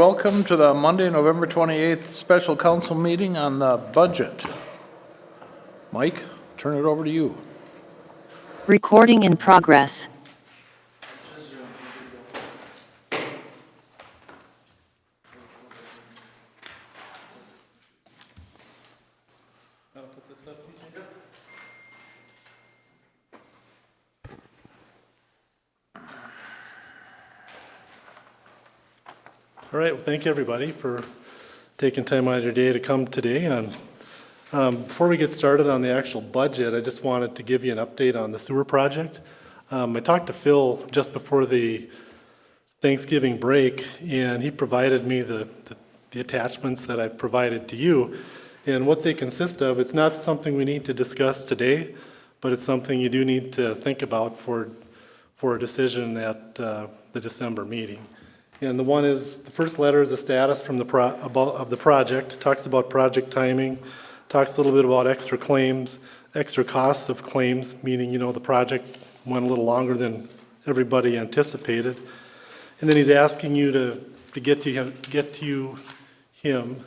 Welcome to the Monday, November 28th special council meeting on the budget. Mike, turn it over to you. Recording in progress. All right, well, thank you everybody for taking time out of your day to come today. Before we get started on the actual budget, I just wanted to give you an update on the sewer project. I talked to Phil just before the Thanksgiving break, and he provided me the attachments that I've provided to you. And what they consist of, it's not something we need to discuss today, but it's something you do need to think about for a decision at the December meeting. And the one is, the first letter is the status from of the project, talks about project timing, talks a little bit about extra claims, extra costs of claims, meaning, the project went a little longer than everybody anticipated. And then he's asking you to get to him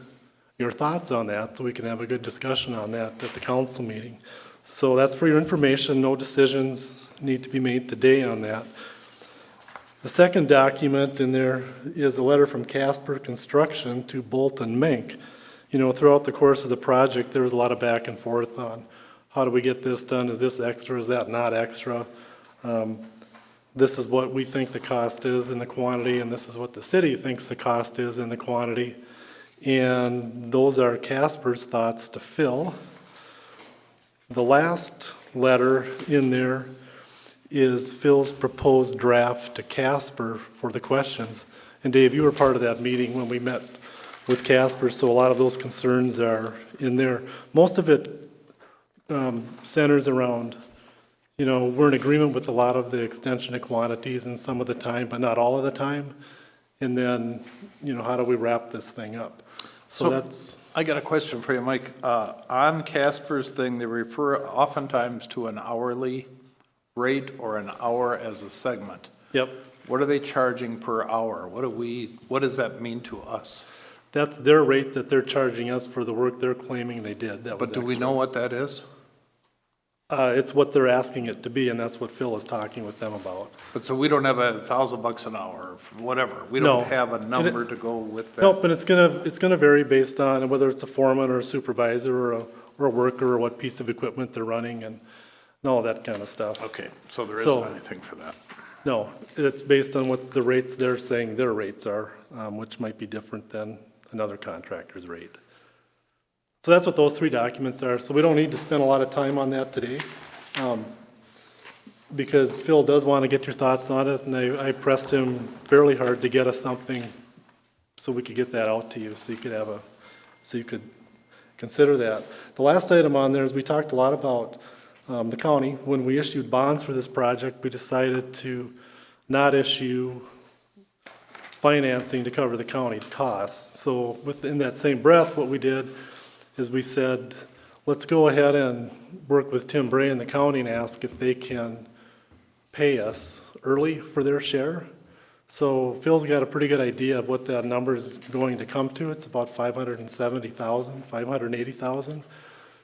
your thoughts on that, so we can have a good discussion on that at the council meeting. So that's for your information. No decisions need to be made today on that. The second document in there is a letter from Casper Construction to Bolton Mink. Throughout the course of the project, there was a lot of back and forth on how do we get this done? Is this extra? Is that not extra? This is what we think the cost is in the quantity, and this is what the city thinks the cost is in the quantity. And those are Casper's thoughts to Phil. The last letter in there is Phil's proposed draft to Casper for the questions. And Dave, you were part of that meeting when we met with Casper, so a lot of those concerns are in there. Most of it centers around, we're in agreement with a lot of the extension of quantities and some of the time, but not all of the time. And then, how do we wrap this thing up? So that's... I got a question for you, Mike. On Casper's thing, they refer oftentimes to an hourly rate or an hour as a segment. Yep. What are they charging per hour? What does that mean to us? That's their rate that they're charging us for the work they're claiming they did. But do we know what that is? It's what they're asking it to be, and that's what Phil is talking with them about. But so we don't have $1,000 an hour, or whatever. We No. don't have a number to go with that. Nope, and it's gonna vary based on whether it's a foreman or a supervisor or a worker or what piece of equipment they're running and all that kind of stuff. Okay, so there So- isn't anything for that. No, it's based on what the rates they're saying their rates are, which might be different than another contractor's rate. So that's what those three documents are. So we don't need to spend a lot of time on that today, because Phil does want to get your thoughts on it, and I pressed him fairly hard to get us something so we could get that out to you, so you could consider that. The last item on there is we talked a lot about the county. When we issued bonds for this project, we decided to not issue financing to cover the county's costs. So within that same breath, what we did is we said, let's go ahead and work with Tim Bray and the county and ask if they can pay us early for their share. So Phil's got a pretty good idea of what that number is going to come to. It's about $570,000, $580,000.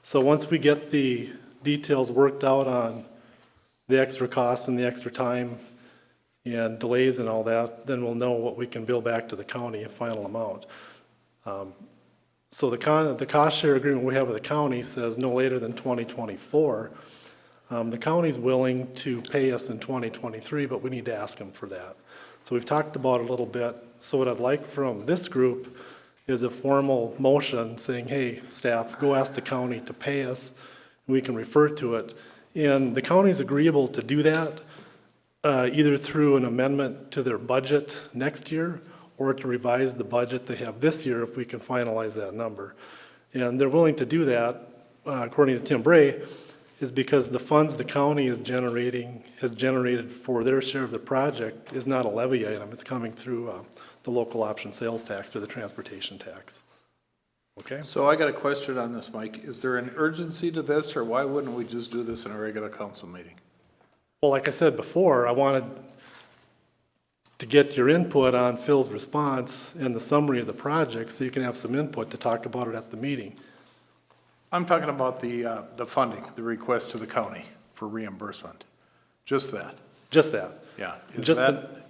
So once we get the details worked out on the extra costs and the extra time and delays and all that, then we'll know what we can bill back to the county, a final amount. So the cost share agreement we have with the county says no later than 2024. The county's willing to pay us in 2023, but we need to ask them for that. So we've talked about it a little bit. So what I'd like from this group is a formal motion saying, hey, staff, go ask the county to pay us. We can refer to it. And the county's agreeable to do that, either through an amendment to their budget next year or to revise the budget they have this year if we can finalize that number. And they're willing to do that, according to Tim Bray, is because the funds the county has generated for their share of the project is not a levy item. It's coming through the local option sales tax or the transportation tax. Okay? So I got a question on this, Mike. Is there an urgency to this, or why wouldn't we just do this in a regular council meeting? Well, like I said before, to get your input on Phil's response and the summary of the project, so you can have some input to talk about it at the meeting. I'm talking about the funding, the request to the county for reimbursement. Just that, Just that. yeah.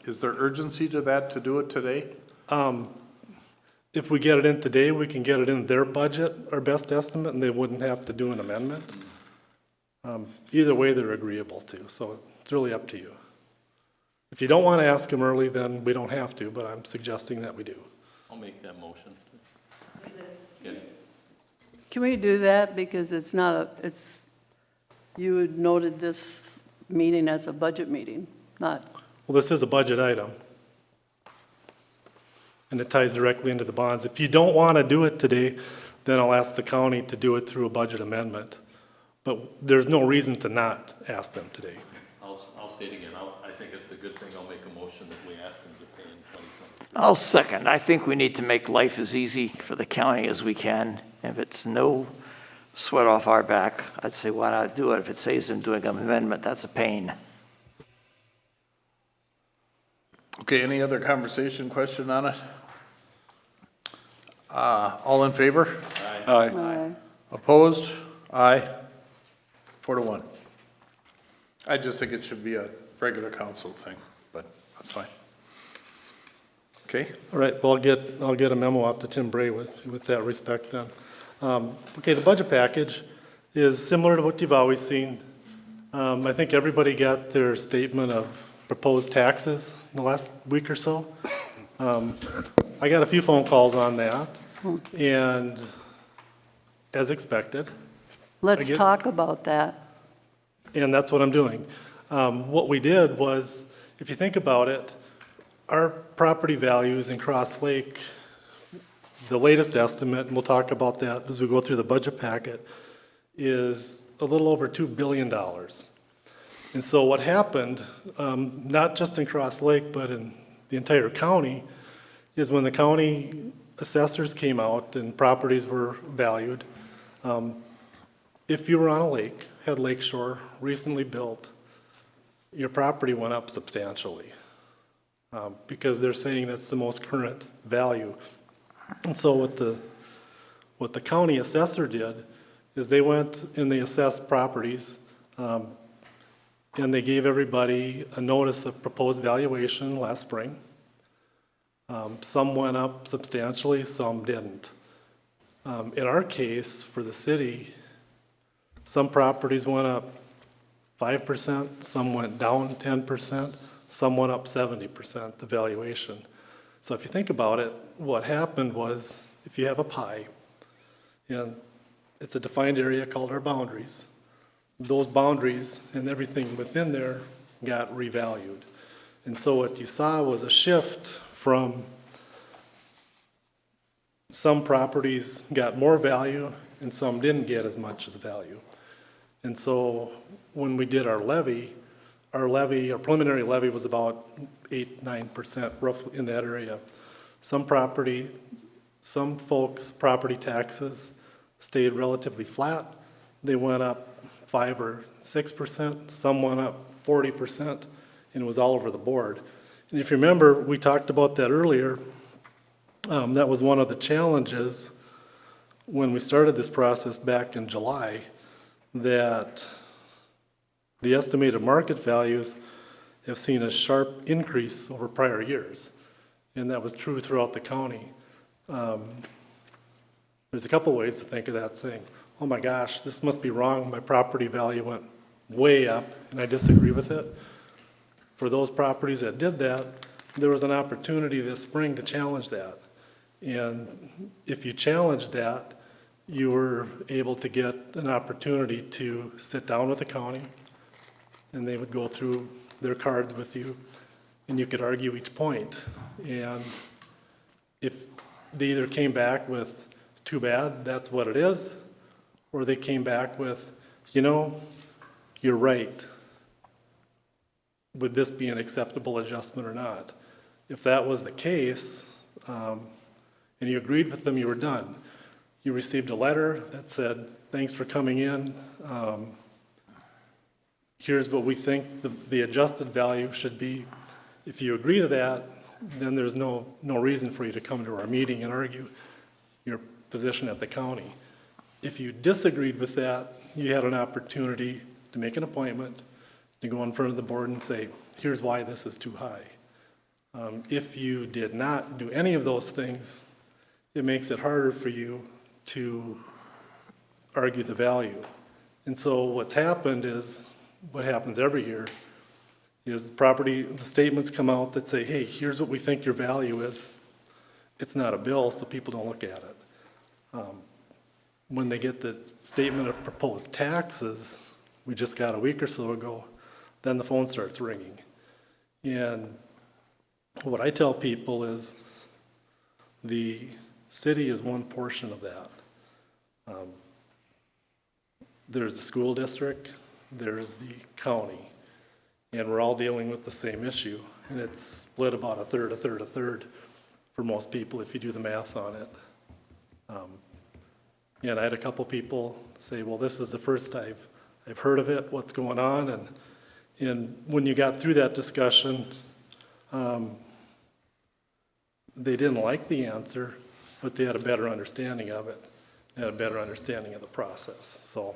Is there urgency to that, to do it today? If we get it in today, we can get it in their budget, our best estimate, and they wouldn't have to do an amendment. Either way, they're agreeable to, so it's really up to you. If you don't want to ask them early, then we don't have to, but I'm suggesting that we do. I'll make that motion. Yeah. Can we do that? Because it's not you had noted this meeting as a budget meeting, not, Well, this is a budget item, and it ties directly into the bonds. If you don't want to do it today, then I'll ask the county to do it through a budget amendment. But there's no reason to not ask them today. I'll say it again. I think it's a good thing. I'll make a motion that we ask them to pay in 2020. I'll second. I think we need to make life as easy for the county as we can. If it's no sweat off our back, I'd say why not do it? If it saves them doing an amendment, that's a pain. Okay, any other conversation, question on it? All in favor? Aye. Opposed? Aye. 4-1. I just think it should be a regular council thing, but that's fine. Okay, All right, well, I'll get a memo out to Tim Bray with that respect then. Okay, the budget package is similar to what you've always seen. I think everybody got their statement of proposed taxes in the last week or so. I got a few phone calls on that, and as expected, let's get- talk about that. and that's what I'm doing. What we did was, if you think about it, our property values in Cross Lake, the latest estimate, and we'll talk about that as we go through the budget packet, is a little over $2 billion. And so what happened, not just in Cross Lake, but in the entire county, is when the county assessors came out and properties were valued, if you were on a lake, had lake shore, recently built, your property went up substantially, because they're saying that's the most current value. And so what the county assessor did is they went and they assessed properties, and they gave everybody a notice of proposed valuation last spring. Some went up substantially, some didn't. In our case, for the city, some properties went up 5%, some went down 10%, some went up 70%, the valuation. So if you think about it, what happened was, if you have a pie, and it's a defined area called our boundaries, those boundaries and everything within there got revalued. And so what you saw was a shift from some properties got more value and some didn't get as much as value. And so when we did our levy, our preliminary levy was about 8-9% roughly in that area. Some folks' property taxes stayed relatively flat. They went up 5 or 6%, some went up 40%, and it was all over the board. And if you remember, we talked about that earlier. That was one of the challenges when we started this process back in July, that the estimated market values have seen a sharp increase over prior years, and that was true throughout the county. There's a couple ways to think of that, saying, oh my gosh, this must be wrong, my property value went way up, and I disagree with it. For those properties that did that, there was an opportunity this spring to challenge that. And if you challenged that, you were able to get an opportunity to sit down with the county, and they would go through their cards with you, and you could argue each point. And if they either came back with, too bad, that's what it is, or they came back with, you know, you're right. Would this be an acceptable adjustment or not? If that was the case, and you agreed with them, you were done. You received a letter that said, thanks for coming in. Here's what we think the adjusted value should be. If you agree to that, then there's no reason for you to come to our meeting and argue your position at the county. If you disagreed with that, you had an opportunity to make an appointment, to go in front of the board and say, here's why this is too high. If you did not do any of those things, it makes it harder for you to argue the value. And so what's happened is, what happens every year, is the statements come out that say, hey, here's what we think your value is. It's not a bill, so people don't look at it. When they get the statement of proposed taxes, we just got a week or so ago, then the phone starts ringing. And what I tell people is the city is one portion of that. There's the school district, there's the county, and we're all dealing with the same issue. And it's split about a third, a third, a third for most people if you do the math on it. And I had a couple people say, well, this is the first I've heard of it, what's going on? And when you got through that discussion, they didn't like the answer, but they had a better understanding of it. They had a better understanding of the process. So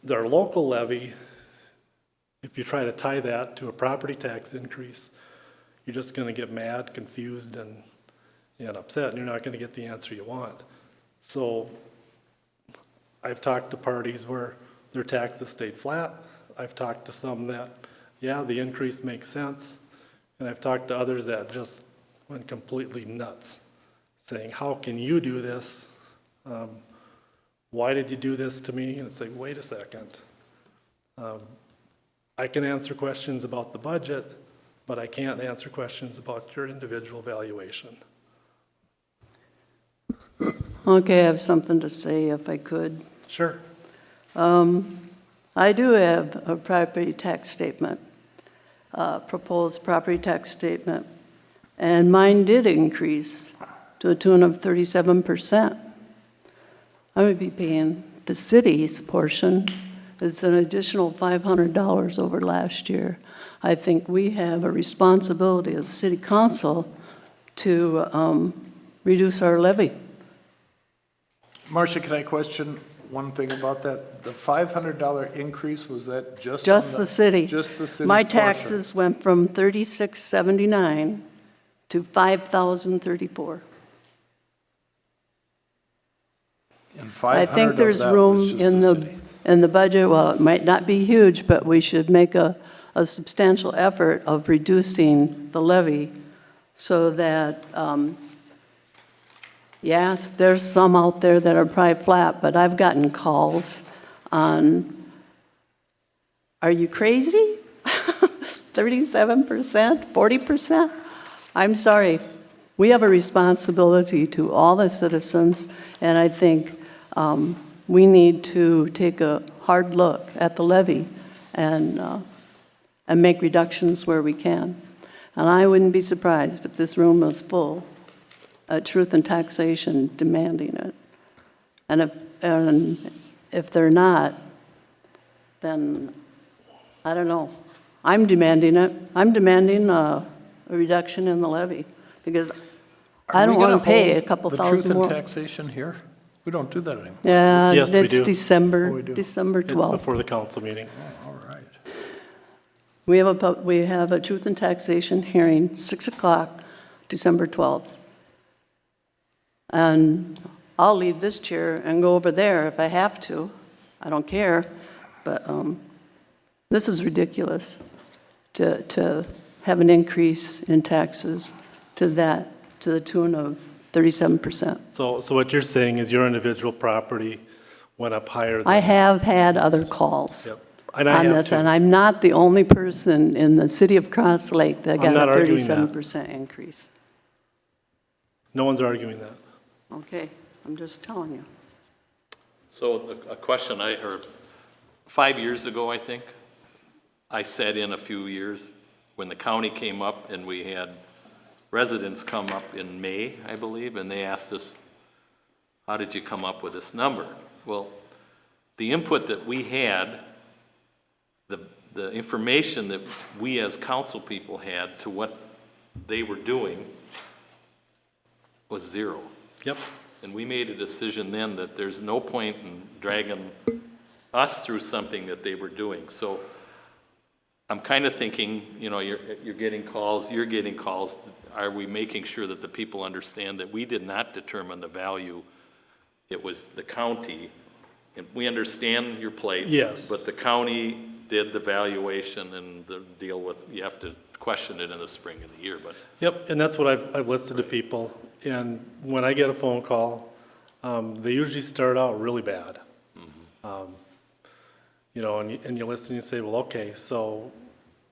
their local levy, if you try to tie that to a property tax increase, you're just going to get mad, confused, and upset, and you're not going to get the answer you want. So I've talked to parties where their taxes stayed flat. I've talked to some that, yeah, the increase makes sense. And I've talked to others that just went completely nuts, saying, how can you do this? Why did you do this to me? And it's like, wait a second. I can answer questions about the budget, but I can't answer questions about your individual valuation. Okay, I have something to say if I could. Sure. I do have a property tax statement, proposed property tax statement, and mine did increase to a tune of 37%. I would be paying the city's portion. It's an additional $500 over last year. I think we have a responsibility as a city council to reduce our levy. Marcia, can I question one thing about that? The $500 increase, was that just Just on the city. Just the city's My portion? taxes went from $36.79 to $5,034. And I $500 think of there's that was room just city. in the budget, well, it might not be huge, but we should make a substantial effort of reducing the levy so that, yes, there's some out there that are probably flat, but I've gotten calls on, are you crazy? 37%, 40%? I'm sorry. We have a responsibility to all the citizens, and I think we need to take a hard look at the levy and make reductions where we can. And I wouldn't be surprised if this room was full at Truth and Taxation demanding it. And if they're not, then I don't know. I'm demanding it. I'm demanding a reduction in the levy because I don't want to pay a couple thousand The Truth more. and Taxation here? We don't do that anymore. Yeah, Yes, we it's do. December, Oh, we do. December It's 12th. before the council meeting. All right. We have a Truth and Taxation hearing, 6 o'clock, December 12th. And I'll leave this chair and go over there if I have to. I don't care, but this is ridiculous to have an increase in taxes to the tune of 37%. So what you're saying is your individual property went up higher than... I have had other calls Yep. And I on have this, too. and I'm not the only person in the city of Cross Lake that I'm got not a arguing that. 37% increase. No one's arguing that. Okay, I'm just telling you. So a question, 5 years ago, I think, I sat in a few years when the county came up and we had residents come up in May, I believe, and they asked us, how did you come up with this number? Well, the input that we had, the information that we as council people had to what they were doing was zero. Yep. And we made a decision then that there's no point in dragging us through something that they were doing. So I'm kind of thinking, you know, you're getting calls, you're getting calls. Are we making sure that the people understand that we did not determine the value? It was the county. And we understand your plight. Yes. But the county did the valuation and the deal with, you have to question it in the spring of the year, but. Yep, and that's what I've listed to people. And when I get a phone call, they usually start out really bad. You know, and you listen and you say, well, okay, so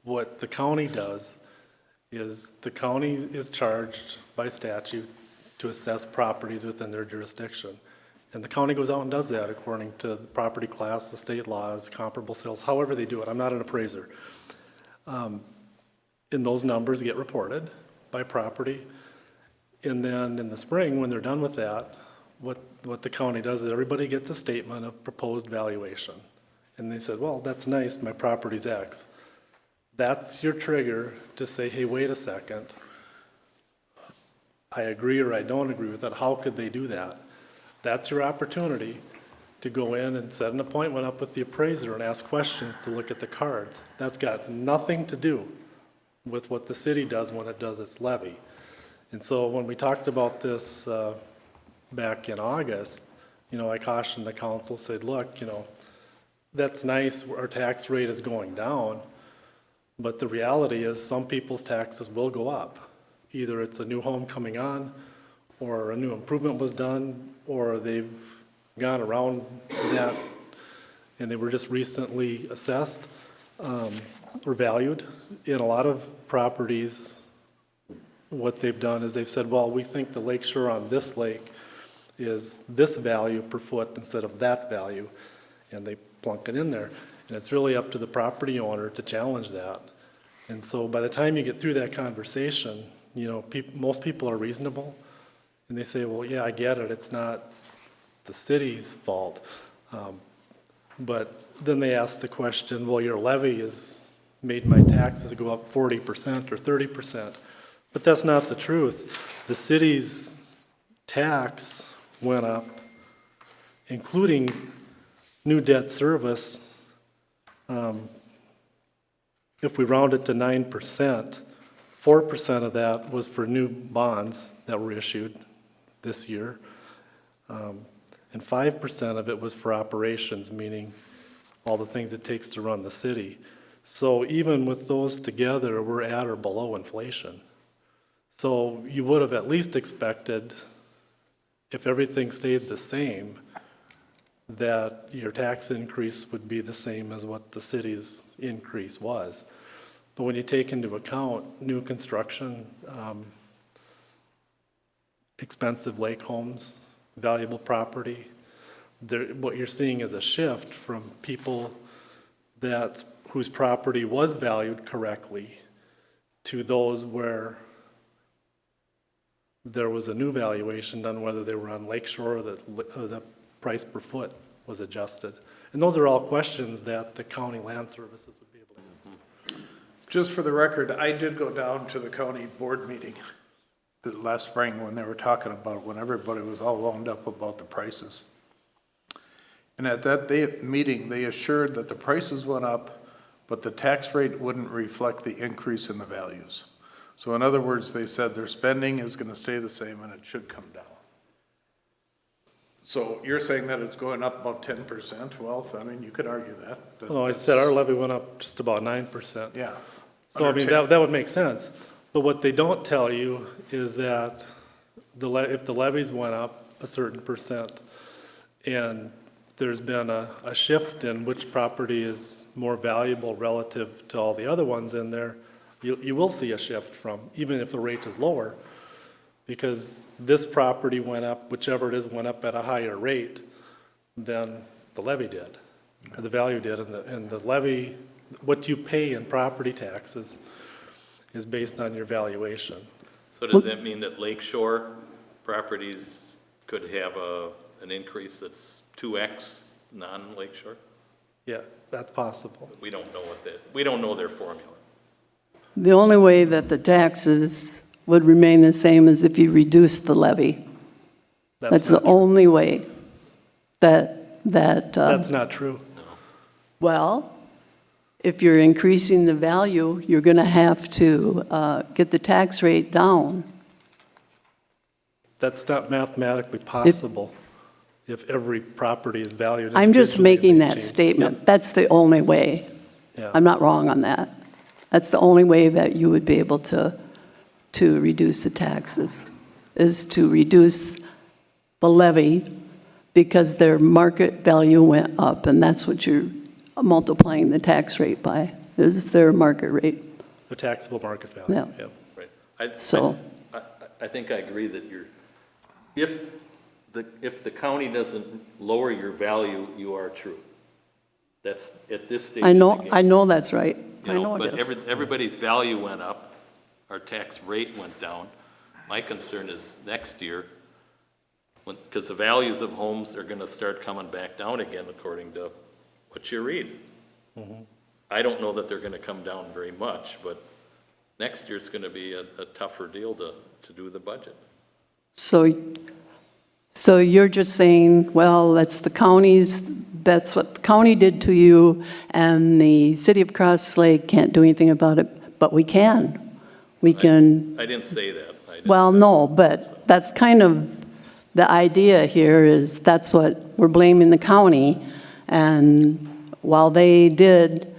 what the county does is the county is charged by statute to assess properties within their jurisdiction. And the county goes out and does that according to the property class, the state laws, comparable sales, however they do it. I'm not an appraiser. And those numbers get reported by property. And then in the spring, when they're done with that, what the county does is everybody gets a statement of proposed valuation. And they said, well, that's nice, my property's X. That's your trigger to say, hey, wait a second. I agree or I don't agree with that. How could they do that? That's your opportunity to go in and set an appointment up with the appraiser and ask questions to look at the cards. That's got nothing to do with what the city does when it does its levy. And so when we talked about this back in August, you know, I cautioned the council, said, look, you know, that's nice, our tax rate is going down, but the reality is some people's taxes will go up. Either it's a new home coming on, or a new improvement was done, or they've gone around that and they were just recently assessed or valued. In a lot of properties, what they've done is they've said, well, we think the lakeshore on this lake is this value per foot instead of that value, and they plunk it in there. And it's really up to the property owner to challenge that. And so by the time you get through that conversation, you know, most people are reasonable, and they say, well, yeah, I get it, it's not the city's fault. But then they ask the question, well, your levy has made my taxes go up 40% or 30%. But that's not the truth. The city's tax went up, including new debt service. If we round it to 9%, 4% of that was for new bonds that were issued this year. And 5% of it was for operations, meaning all the things it takes to run the city. So even with those together, we're at or below inflation. So you would have at least expected, if everything stayed the same, that your tax increase would be the same as what the city's increase was. But when you take into account new construction, expensive lake homes, valuable property, what you're seeing is a shift from people whose property was valued correctly to those where there was a new valuation done, whether they were on lakeshore or the price per foot was adjusted. And those are all questions that the county land services would be able to answer. Just for the record, I did go down to the county board meeting last spring when they were talking about, when everybody was all wound up about the prices. And at that meeting, they assured that the prices went up, but the tax rate wouldn't reflect the increase in the values. So in other words, they said their spending is going to stay the same and it should come down. So you're saying that it's going up about 10%? Well, I mean, you could argue that. Well, I said our levy went up just about 9%. Yeah. So I mean, that would make sense. But what they don't tell you is that if the levies went up a certain percent and there's been a shift in which property is more valuable relative to all the other ones in there, you will see a shift from, even if the rate is lower, because this property went up, whichever it is, went up at a higher rate than the levy did, or the value did, and the levy, what you pay in property taxes is based on your valuation. So does that mean that lakeshore properties could have an increase that's 2x non-lakeshore? Yeah, that's possible. We don't know we don't know their formula. The only way that the taxes would remain the same is if you reduce the levy. That's the not true. only way that, That's not true. well, if you're increasing the value, you're going to have to get the tax rate down. That's not mathematically possible if every property is valued. I'm just individually, making they that change. statement. That's the only way. Yeah. I'm not wrong on that. That's the only way that you would be able to reduce the taxes, is to reduce the levy because their market value went up, and that's what you're multiplying the tax rate by, is their market rate. The taxable market value. Yeah. Yep. Right. So- I think I agree that if the county doesn't lower your value, you are true. That's at this stage I of the know, game. I know that's right. You I know it but is. everybody's value went up, our tax rate went down. My concern is next year, because the values of homes are gonna start coming back down again according to what you read. I don't know that they're gonna come down very much, but next year it's gonna be a tougher deal to do the budget. So you're just saying, well, that's the county's, that's what the county did to you, and the city of Cross Lake can't do anything about it, but we can. We can, I didn't say that. I didn't well, say- no, but that's kind of the idea here, is that's what, we're blaming the county, and while they did,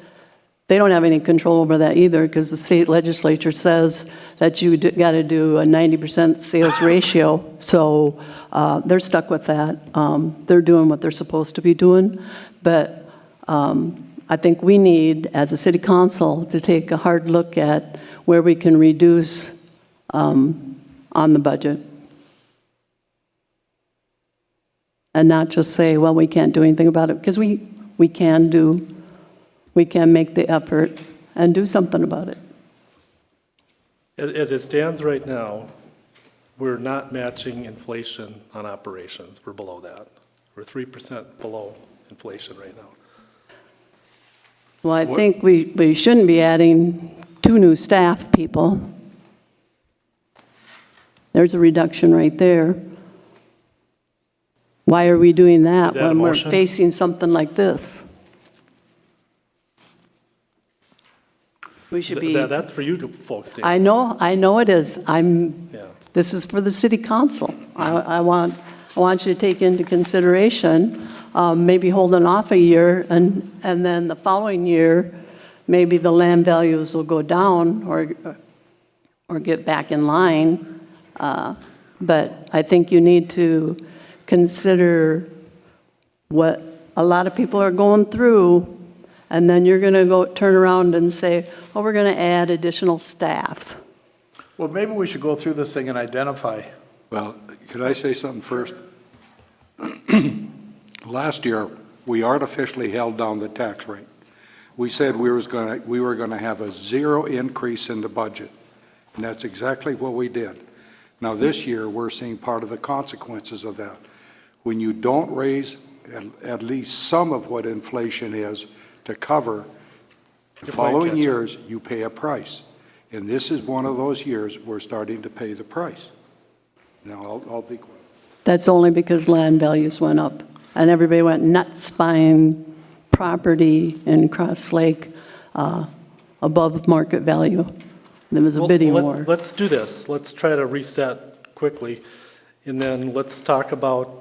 they don't have any control over that either, because the state legislature says that you got to do a 90% sales ratio, so they're stuck with that. They're doing what they're supposed to be doing, but I think we need, as a city council, to take a hard look at where we can reduce on the budget. And not just say, well, we can't do anything about it, because we can make the effort and do something about it. As it stands right now, we're not matching inflation on operations. We're below that. We're 3% below inflation right now. Well, I think we shouldn't be adding 2 new staff people. There's a reduction right there. Why are we doing that Is that a when we're motion? facing something like this? We should be, That's for you folks, Dan. I know it is. Yeah. This is for the city council. I want you to take into consideration, maybe holding off a year, and then the following year, maybe the land values will go down or get back in line. But I think you need to consider what a lot of people are going through, and then you're going to go turn around and say, oh, we're going to add additional staff. Well, maybe we should go through this thing and identify. Well, could I say something first? Last year, we artificially held down the tax rate. We said we were going to have a 0 increase in the budget, and that's exactly what we did. Now, this year, we're seeing part of the consequences of that. When you don't raise at least some of what inflation is to cover the You're playing following catch-up. years, you pay a price. And this is one of those years we're starting to pay the price. Now, I'll be quiet. That's only because land values went up, and everybody went nuts buying property in Cross Lake above market value. There was a Well, bidding war. Let's do this. Let's try to reset quickly, and then let's talk about,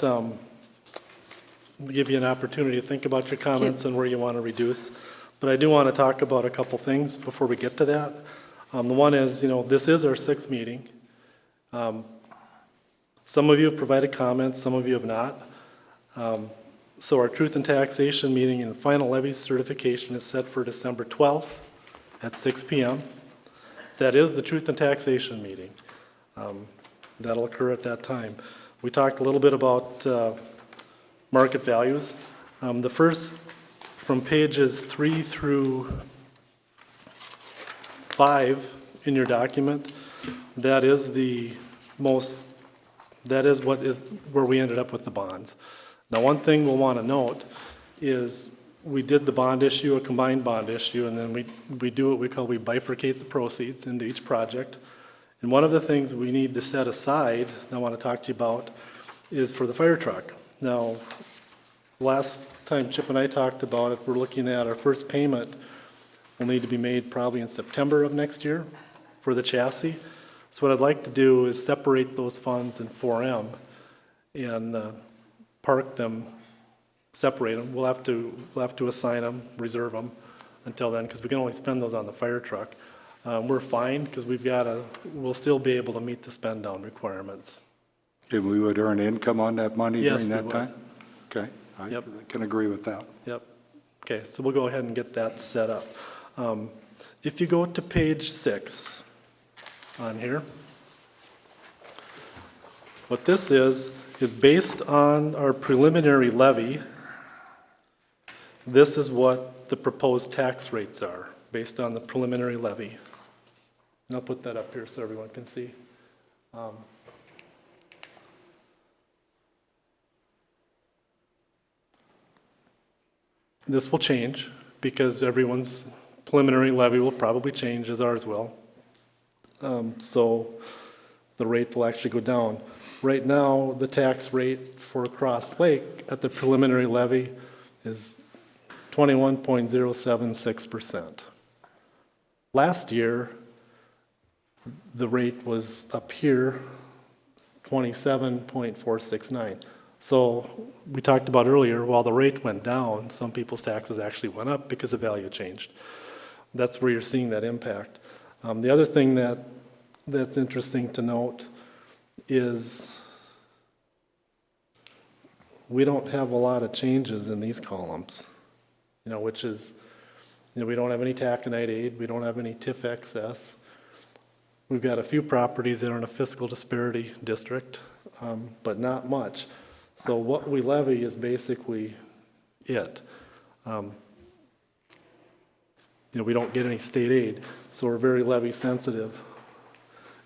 give you an opportunity to think about your comments and where you want to reduce. But I do want to talk about a couple things before we get to that. The one is, this is our 6th meeting. Some of you have provided comments, some of you have not. So our truth and taxation meeting and final levy certification is set for December 12th at 6 p.m. That is the truth and taxation meeting. That'll occur at that time. We talked a little bit about market values. The first, from pages 3 through 5 in your document, that is where we ended up with the bonds. Now, one thing we'll want to note is we did the bond issue, a combined bond issue, and then we do what we bifurcate the proceeds into each project. And one of the things we need to set aside, and I want to talk to you about, is for the fire truck. Now, last time Chip and I talked about it, we're looking at our first payment will need to be made probably in September of next year for the chassis. So what I'd like to do is separate those funds in 4M and park them, separate them. We'll have to assign them, reserve them until then, because we can only spend those on the fire truck. We're fine, because we'll still be able to meet the spend down requirements. And we would earn income on that money Yes, during we that would. time? Okay, I Yep. can agree with that. Yep. Okay, so we'll go ahead and get that set up. If you go to page 6 on here, what this is based on our preliminary levy. This is what the proposed tax rates are, based on the preliminary levy. And I'll put that up here so everyone can see. This will change because everyone's preliminary levy will probably change, as ours will. So the rate will actually go down. Right now, the tax rate for Cross Lake at the preliminary levy is 21.076%. Last year, the rate was up here, 27.469. So we talked about earlier, while the rate went down, some people's taxes actually went up because the value changed. That's where you're seeing that impact. The other thing that's interesting to note is we don't have a lot of changes in these columns, which is, we don't have any taconite aid, we don't have any TIF excess. We've got a few properties that are in a fiscal disparity district, but not much. So what we levy is basically it. We don't get any state aid, so we're very levy sensitive.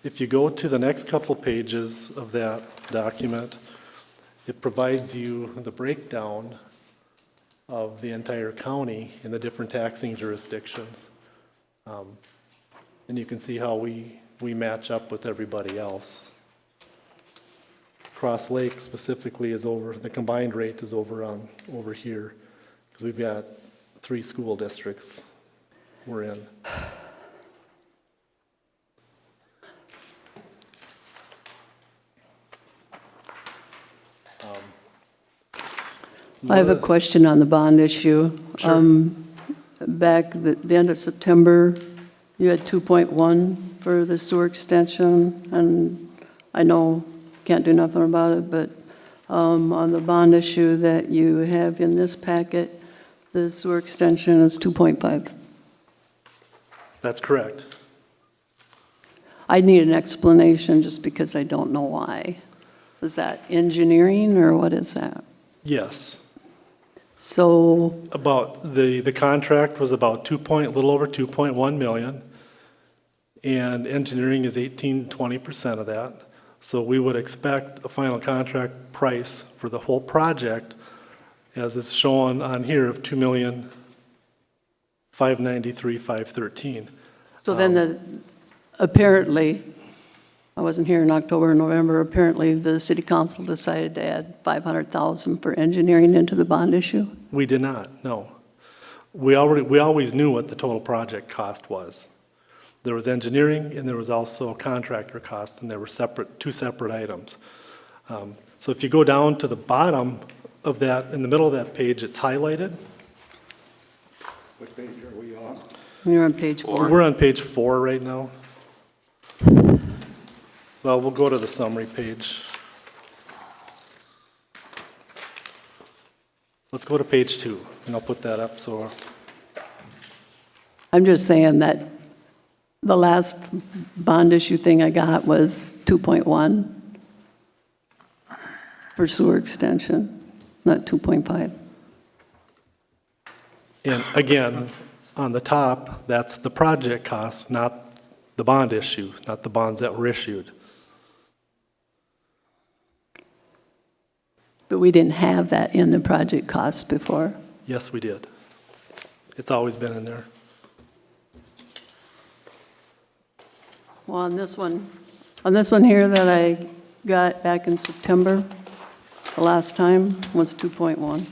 If you go to the next couple pages of that document, it provides you the breakdown of the entire county in the different taxing jurisdictions. And you can see how we match up with everybody else. Cross Lake specifically is over, the combined rate is over here, because we've got 3 school districts we're in. I have a question on the bond issue. Back at the end of September, you had 2.1 for the sewer extension, and I know can't do nothing about it, but on the bond issue that you have in this packet, the sewer extension is 2.5. That's correct. I need an explanation just because I don't know why. Is that engineering or what is that? Yes. So, About, the contract was about a little over 2.1 million, and engineering is 18-20% of that. So we would expect a final contract price for the whole project, as is shown on here, of $2,593,513. so then apparently, I wasn't here in October and November, apparently the city council decided to add 500,000 for engineering into the bond issue? We did not, no. We always knew what the total project cost was. There was engineering and there was also contractor cost, and they were two separate items. So if you go down to the bottom of that, in the middle of that page, it's highlighted. What page are we on? You're on page 4. We're on page 4 right now. Well, we'll go to the summary page. Let's go to page 2, and I'll put that up so. I'm just saying that the last bond issue thing I got was 2.1 for sewer extension, not 2.5. And again, on the top, that's the project cost, not the bond issue, not the bonds that were issued. But we didn't have that in the project costs before. Yes, we did. It's always been in there. Well, on this one here that I got back in September, the last time was 2.1.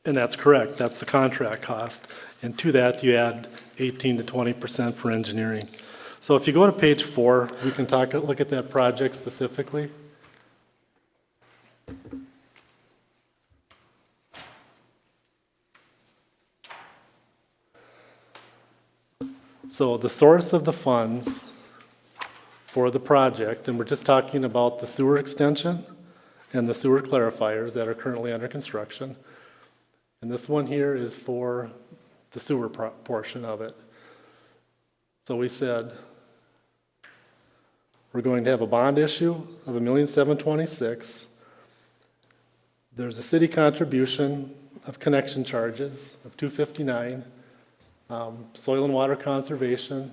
And that's correct, that's the contract cost. And to that, you add 18 to 20% for engineering. So if you go to page 4, we can look at that project specifically. So the source of the funds for the project, and we're just talking about the sewer extension and the sewer clarifiers that are currently under construction. And this one here is for the sewer portion of it. So we said we're going to have a bond issue of $1,726,000. There's a city contribution of connection charges of $259,000. Soil and water conservation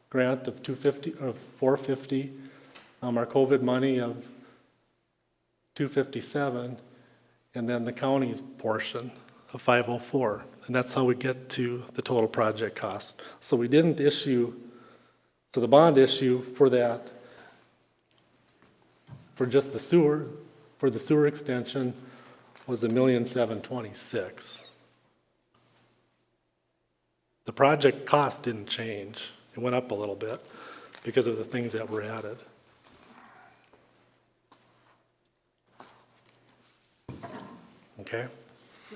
grant of $450,000. Our COVID money of $257,000, and then the county's portion of $504,000. And that's how we get to the total project cost. So we didn't issue, so the bond issue for that, for just the sewer, for the sewer extension, was $1,726,000. The project cost didn't change. It went up a little bit because of the things that were added. Okay? So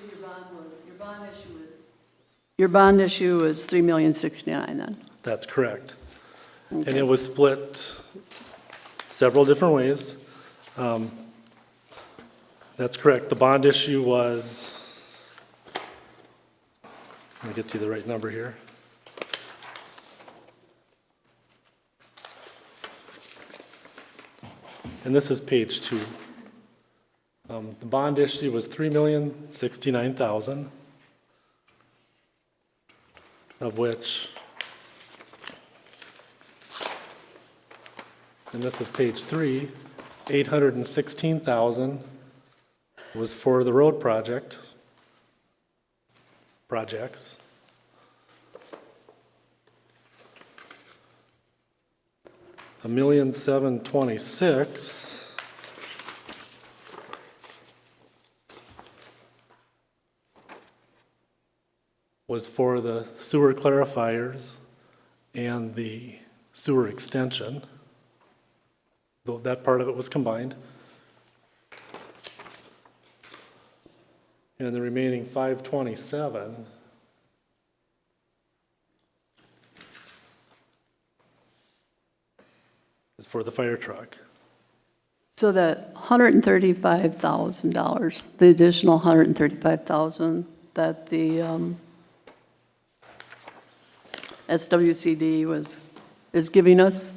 your bond issue was $3,069,000 then? That's correct. And it was split several different ways. That's correct. The bond issue was, let me get to the right number here. And this is page 2. The bond issue was $3,069,000, of which, and this is page 3, $816,000 was for the road projects. $1,726,000 was for the sewer clarifiers and the sewer extension, though that part of it was combined. And the remaining $527 is for the fire truck. So that $135,000, the additional $135,000 that the SWCD is giving us,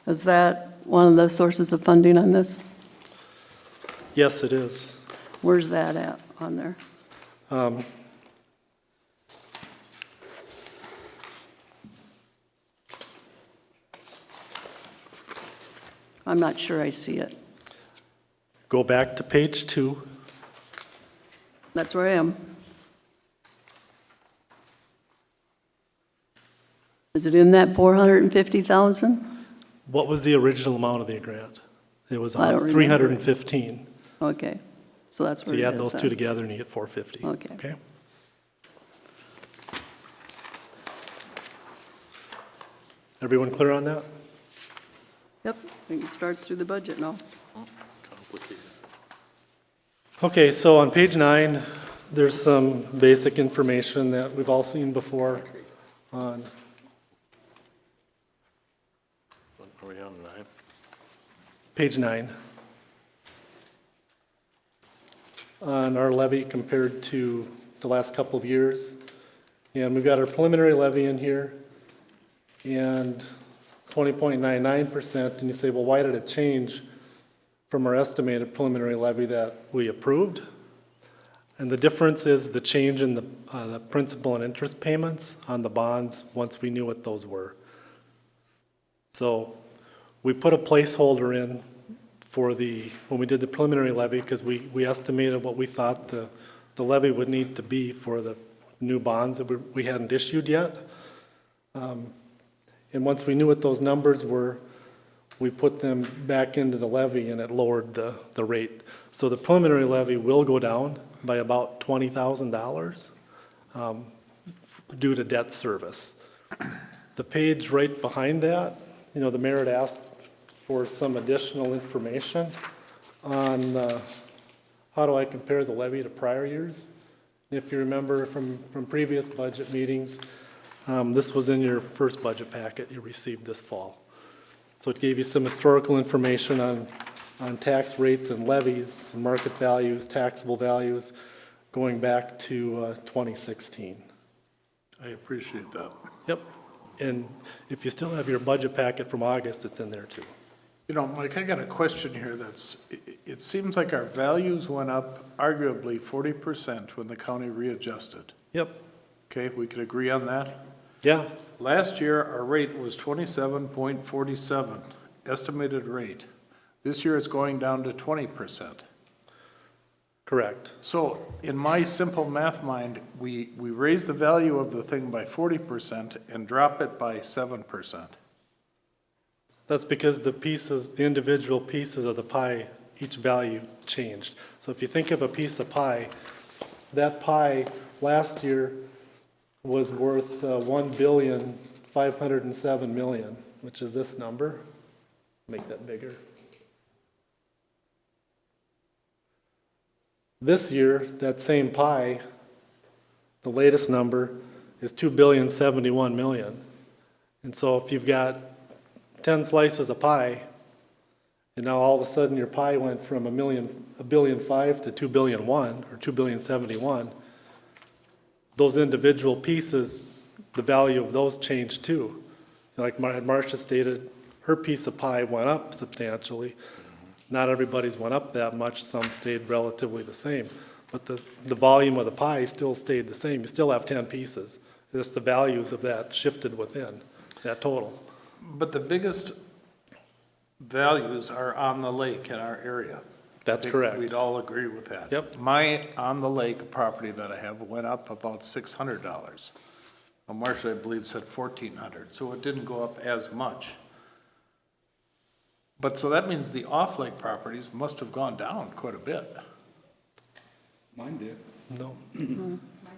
is that one of the sources of funding on this? Yes, it is. Where's that at on there? I'm not sure I see it. Go back to page 2. That's where I am. Is it in that 450,000? What was the original amount of the grant? It was I don't remember. 315. Okay, so that's So where it is. you add those then. two together and you get 450. Okay. Okay? Everyone clear on that? Yep, we can start through the budget now. Complicated. Okay, so on page 9, there's some basic information that we've all seen before on, Are we on 9? page 9. On our levy compared to the last couple of years. And we've got our preliminary levy in here and 20.99%. And you say, well, why did it change from our estimated preliminary levy that we approved? And the difference is the change in the principal and interest payments on the bonds once we knew what those were. So we put a placeholder in for when we did the preliminary levy, because we estimated what we thought the levy would need to be for the new bonds that we hadn't issued yet. And once we knew what those numbers were, we put them back into the levy and it lowered the rate. So the preliminary levy will go down by about $20,000 due to debt service. The page right behind that, the mayor had asked for some additional information on how do I compare the levy to prior years. If you remember from previous budget meetings, this was in your first budget packet you received this fall. So it gave you some historical information on tax rates and levies, and market values, taxable values, going back to 2016. I appreciate that. Yep. And if you still have your budget packet from August, it's in there too. Mike, I got a question here it seems like our values went up arguably 40% when the county readjusted. Yep. Okay, we could agree on that? Yeah. Last year, our rate was 27.47, estimated rate. This year, it's going down to 20%. Correct. So in my simple math mind, we raise the value of the thing by 40% and drop it by 7%. That's because the individual pieces of the pie, each value changed. So if you think of a piece of pie, that pie last year was worth $1,507,000,000, which is this number. Make that bigger. This year, that same pie, the latest number is $2,071,000,000. And so if you've got 10 slices of pie, and now all of a sudden your pie went from $1.5 billion to $2.1 or $2.071 billion, those individual pieces, the value of those changed too. Like Marcia stated, her piece of pie went up substantially. Not everybody's went up that much, some stayed relatively the same. But the volume of the pie still stayed the same. You still have 10 pieces. Just the values of that shifted within that total. But the biggest values are on the lake in our area. That's I think correct. We'd all agree with that. Yep. My on the lake property that I have went up about $600. Well, Marcia, I believe, said $1,400, so it didn't go up as much. But so that means the off-lake properties must have gone down quite a bit. Mine did. No.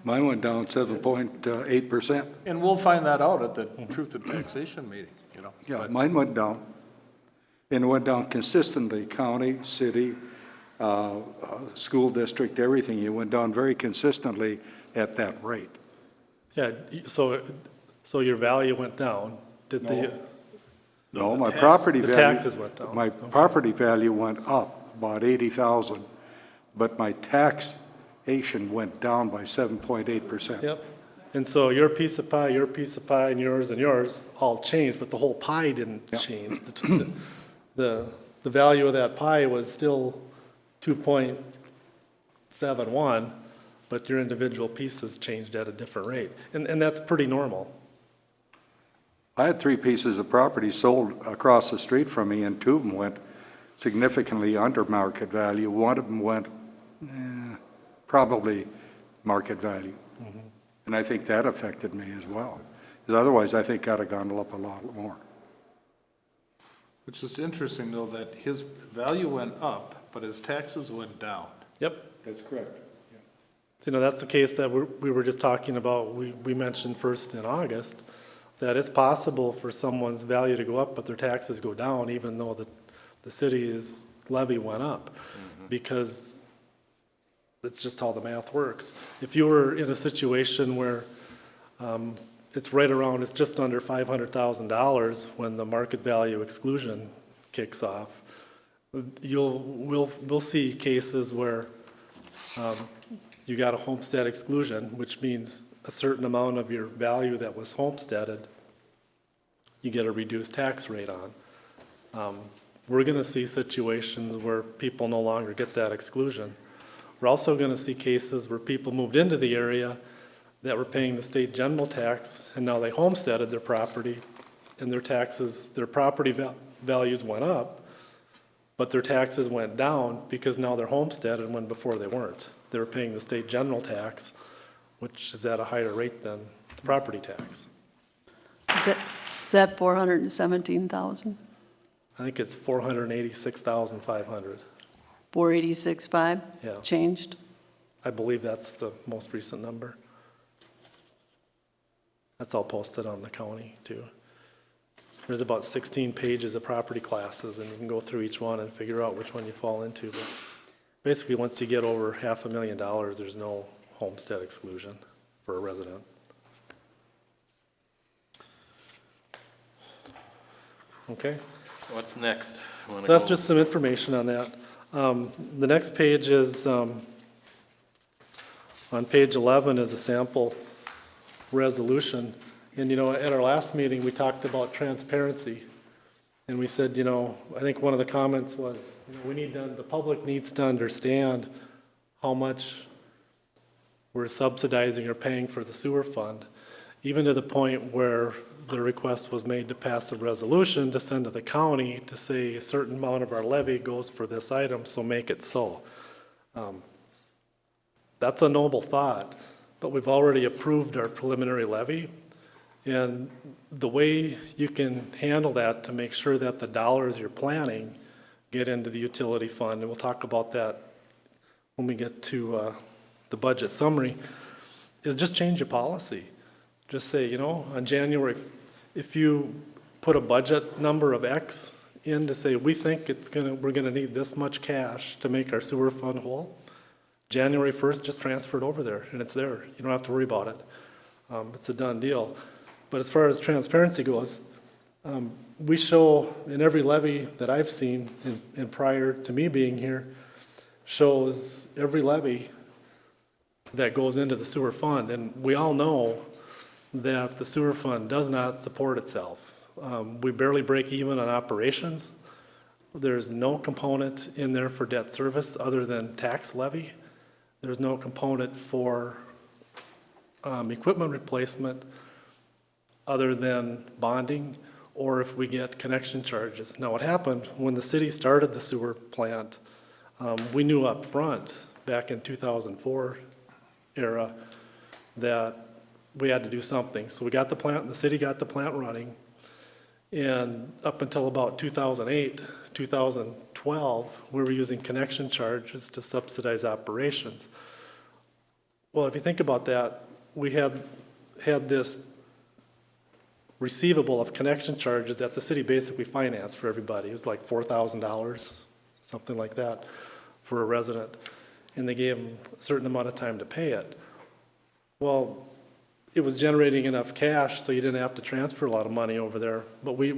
Mine went down 7.8%. And we'll find that out at the Truth and Taxation meeting, Yeah, But mine went down. And it went down consistently, county, city, school district, everything. It went down very consistently at that rate. Yeah, so your value went down. Did the, No, my property the value. taxes went down. My property value went up about 80,000, but my taxation went down by 7.8%. Yep. And so your piece of pie, and yours all changed, but the whole pie didn't Yep. change. The value of that pie was still 2.71, but your individual pieces changed at a different rate. And that's pretty normal. I had 3 pieces of property sold across the street from me, and 2 of them went significantly under market value. One of them went probably market value. Mm-hmm. And I think that affected me as well. Because otherwise, I think I'd have gone up a lot more. which is interesting though, that his value went up, but his taxes went down. Yep. That's correct. So, that's the case that we were just talking about, we mentioned first in August, that it's possible for someone's value to go up, but their taxes go down, even though the city's levy went up. Because it's just how the math works. If you were in a situation where it's just under $500,000 when the market value exclusion kicks off, we'll see cases where you got a homestead exclusion, which means a certain amount of your value that was homesteaded, you get a reduced tax rate on. We're gonna see situations where people no longer get that exclusion. We're also gonna see cases where people moved into the area that were paying the state general tax, and now they homesteaded their property, and their property values went up, but their taxes went down because now they're homesteaded when before they weren't. They were paying the state general tax, which is at a higher rate than the property tax. Is that 417,000? I think it's 486,500. 486.5? Yeah. Changed? I believe that's the most recent number. That's all posted on the county too. There's about 16 pages of property classes, and you can go through each one and figure out which one you fall into. But basically, once you get over $500,000, there's no homestead exclusion for a resident. Okay? What's next? So that's just some information on that. The next page is, on page 11 is a sample resolution. And, at our last meeting, we talked about transparency. And we said, I think one of the comments was, the public needs to understand how much we're subsidizing or paying for the sewer fund, even to the point where the request was made to pass a resolution to send to the county to say a certain amount of our levy goes for this item, so make it so. That's a noble thought, but we've already approved our preliminary levy. And the way you can handle that to make sure that the dollars you're planning get into the utility fund, and we'll talk about that when we get to the budget summary, is just change your policy. Just say, on January, if you put a budget number of X in to say, we think we're gonna need this much cash to make our sewer fund whole, January 1st, just transfer it over there, and it's there. You don't have to worry about it. It's a done deal. But as far as transparency goes, we show in every levy that I've seen, and prior to me being here, shows every levy that goes into the sewer fund. And we all know that the sewer fund does not support itself. We barely break even on operations. There's no component in there for debt service other than tax levy. There's no component for equipment replacement other than bonding, or if we get connection charges. Now, what happened when the city started the sewer plant, we knew up front, back in 2004 era, that we had to do something. So we got the city got the plant running, and up until about 2008, 2012, we were using connection charges to subsidize operations. Well, if you think about that, we had this receivable of connection charges that the city basically financed for everybody. It was like $4,000, something like that, for a resident. And they gave them a certain amount of time to pay it. Well, it was generating enough cash so you didn't have to transfer a lot of money over there. But we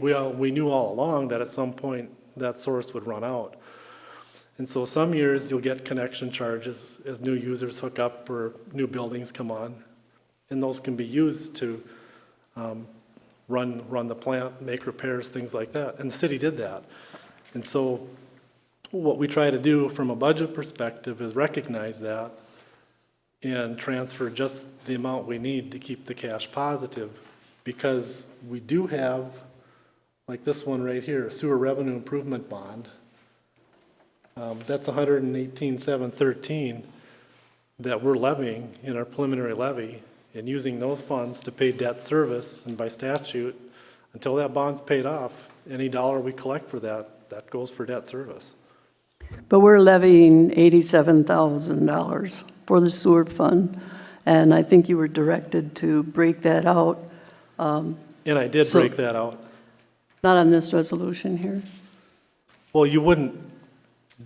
knew all along that at some point that source would run out. And so some years you'll get connection charges as new users hook up or new buildings come on. And those can be used to run the plant, make repairs, things like that. And the city did that. And so what we try to do from a budget perspective is recognize that and transfer just the amount we need to keep the cash positive, because we do have, like this one right here, a sewer revenue improvement bond. That's $118,713 that we're levying in our preliminary levy, and using those funds to pay debt service. And by statute, until that bond's paid off, any dollar we collect for that goes for debt service. But we're levying $87,000 for the sewer fund, and I think you were directed to break that out. And I did So- break that out. Not on this resolution here. Well, you wouldn't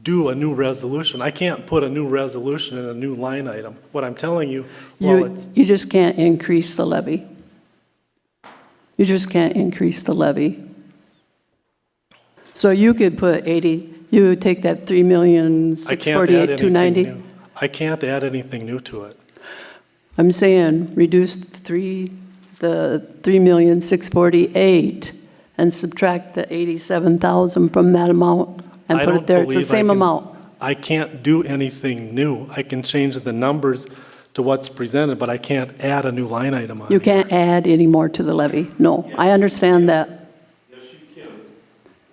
do a new resolution. I can't put a new resolution in a new line item. What I'm telling you, You just can't increase the levy. You just can't increase the levy. So you could put 80, you would take that I can't add anything $3,648,290. new. I can't add anything new to it. I'm saying reduce the $3,648,000 and subtract the $87,000 from that amount and I put don't it there. It's the believe I same can- amount. I can't do anything new. I can change the numbers to what's presented, but I can't add a new line item on You here. can't add any more to the levy. No, I understand that. Yes, you can.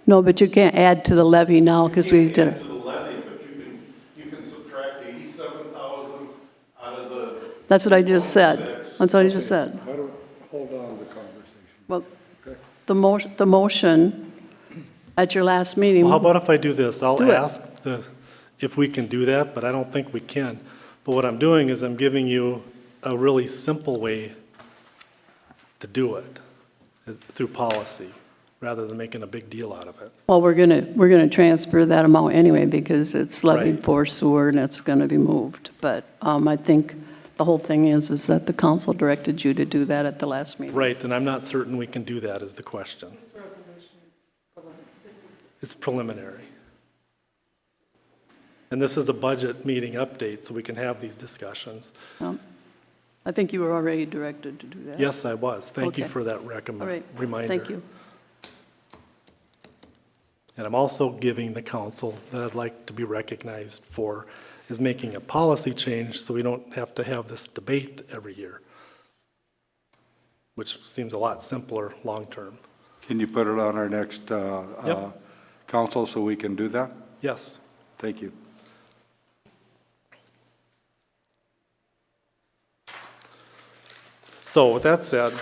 No, but you can't add to the levy now because we did To it. the levy, but you can subtract 87,000 out of the That's what I just said. That's what I just said. Why don't, hold on to the conversation. Well, Okay. the motion at your last meeting. Well, how about if I do this? I'll Do it. ask if we can do that, but I don't think we can. But what I'm doing is I'm giving you a really simple way to do it, is through policy, rather than making a big deal out of it. Well, we're gonna transfer that amount anyway because it's levied Right. for sewer and it's gonna be moved. But I think the whole thing is that the council directed you to do that at the last meeting. Right, and I'm not certain we can do that is the question. It's preliminary. And this is a budget meeting update, so we can have these discussions. I think you were already directed to do that. Yes, I was. Thank you Okay. for that All right. reminder. Thank you. And I'm also giving the council that I'd like to be recognized for is making a policy change so we don't have to have this debate every year, which seems a lot simpler long-term. Can you put it on our next council so we can do that? Yes. Thank you. So with that said,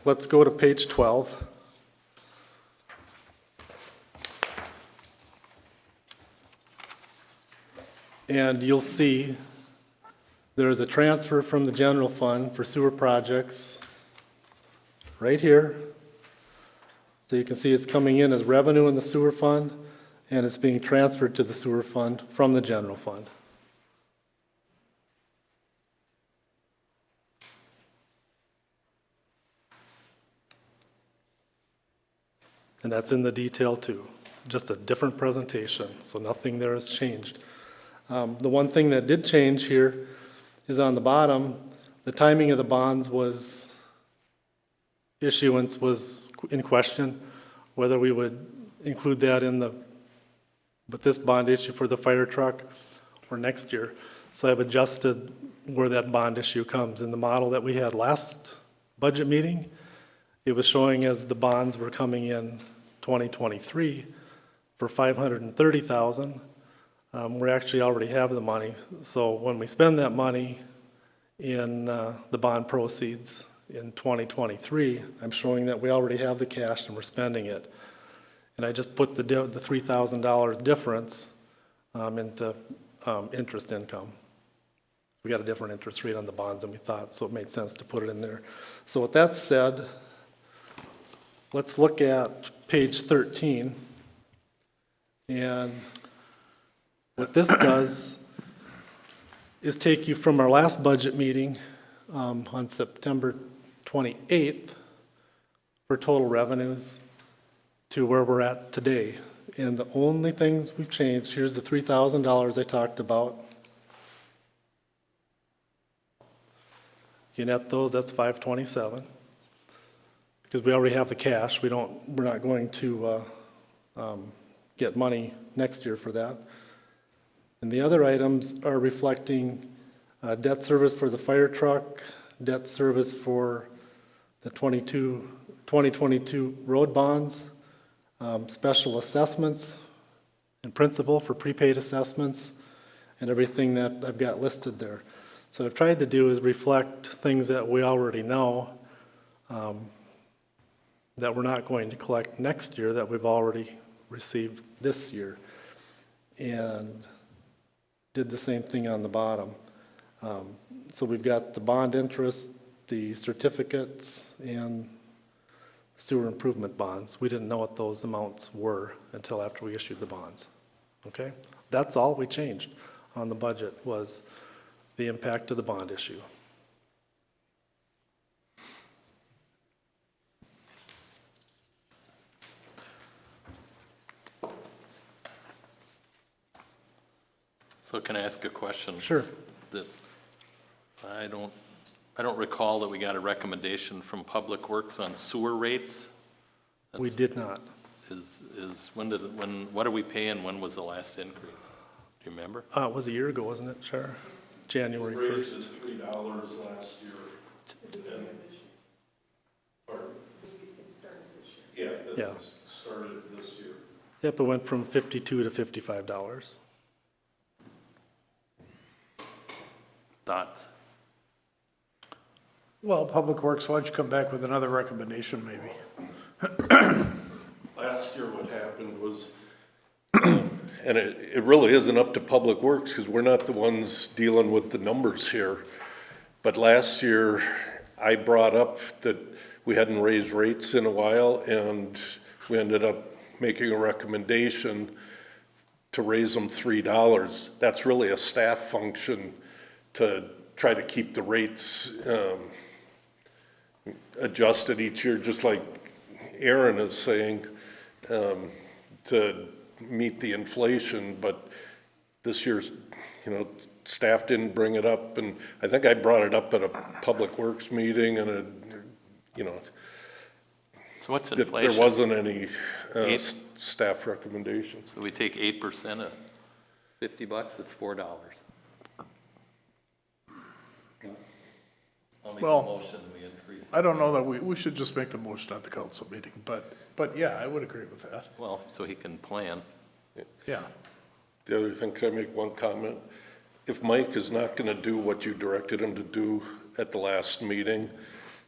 let's go to page 12. And you'll see there is a transfer from the general fund for sewer projects right here. So you can see it's coming in as revenue in the sewer fund, and it's being transferred to the sewer fund from the general fund. And that's in the detail too, just a different presentation, so nothing there has changed. The one thing that did change here is on the bottom, the timing of the bonds was, issuance was in question, whether we would include that in with this bond issue for the fire truck or next year. So I've adjusted where that bond issue comes. In the model that we had last budget meeting, it was showing as the bonds were coming in 2023 for $530,000. We actually already have the money, so when we spend that money in the bond proceeds in 2023, I'm showing that we already have the cash and we're spending it. And I just put the $3,000 difference into interest income. We got a different interest rate on the bonds than we thought, so it made sense to put it in there. So with that said, let's look at page 13. And what this does is take you from our last budget meeting on September 28th for total revenues to where we're at today. And the only things we've changed, here's the $3,000 I talked about. You net those, that's 527. Because we already have the cash, we're not going to get money next year for that. And the other items are reflecting debt service for the fire truck, debt service for the 2022 road bonds, special assessments and principal for prepaid assessments, and everything that I've got listed there. So what I've tried to do is reflect things that we already know that we're not going to collect next year that we've already received this year. And did the same thing on the bottom. So we've got the bond interest, the certificates, and sewer improvement bonds. We didn't know what those amounts were until after we issued the bonds. Okay? That's all we changed on the budget was the impact of the bond issue. So can I ask a question? Sure. That I don't recall that we got a recommendation from Public Works on sewer rates. We did not. What are we paying? When was the last increase? Do you remember? It was a year ago, wasn't it, Char? January 1st. Raised it $3 last year. Yeah, Yeah. that started this year. Yep, it went from $52 to $55. Thoughts? Well, Public Works, why don't you come back with another recommendation, maybe? Last year what happened was, and it really isn't up to Public Works because we're not the ones dealing with the numbers here. But last year, I brought up that we hadn't raised rates in a while and we ended up making a recommendation to raise them $3. That's really a staff function to try to keep the rates adjusted each year, just like Aaron is saying, to meet the inflation. But this year's, staff didn't bring it up, and I think I brought it up at a Public Works meeting, and So what's there inflation? wasn't any Eight? staff recommendations. So we take 8% of $50, it's $4. I'll make a Well, motion, we increase. I don't know that we should just make the motion at the council meeting, but yeah, I would agree with that. Well, so he can plan. Yeah. The other thing, can I make one comment? If Mike is not gonna do what you directed him to do at the last meeting,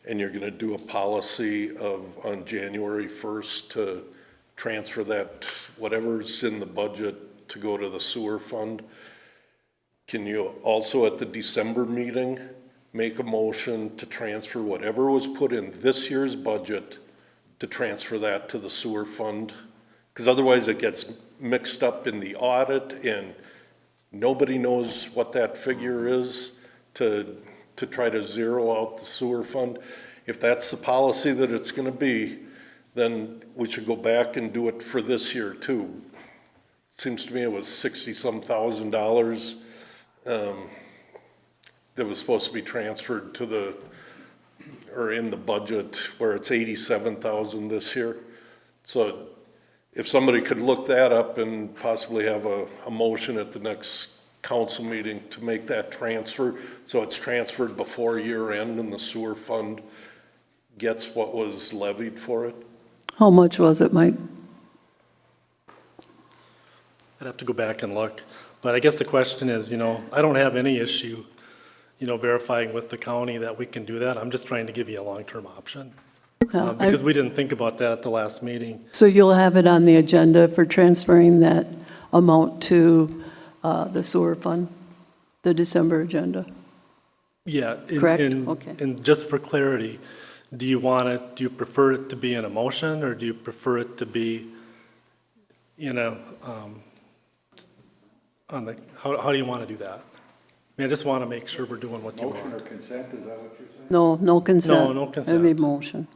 and you're gonna do a policy on January 1st to transfer that, whatever's in the budget to go to the sewer fund, can you also at the December meeting, make a motion to transfer whatever was put in this year's budget to transfer that to the sewer fund? Because otherwise it gets mixed up in the audit and nobody knows what that figure is to try to zero out the sewer fund. If that's the policy that it's gonna be, then we should go back and do it for this year too. Seems to me it was $60-some thousand that was supposed to be transferred to or in the budget, where it's 87,000 this year. So if somebody could look that up and possibly have a motion at the next council meeting to make that transfer, so it's transferred before year end and the sewer fund gets what was levied for it. How much was it, Mike? I'd have to go back and look. But I guess the question is, I don't have any issue, verifying with the county that we can do that. I'm just trying to give you a long-term option. Yeah, Because we didn't think about that at the last meeting. So you'll have it on the agenda for transferring that amount to the sewer fund, the December agenda? Yeah. Correct? Okay. And just for clarity, do you prefer it to be in a motion, or do you prefer it to be, how do you want to do that? I just want to make sure we're doing what you Motion or want. consent, is that what you're saying? No consent. No consent. It'd be motion.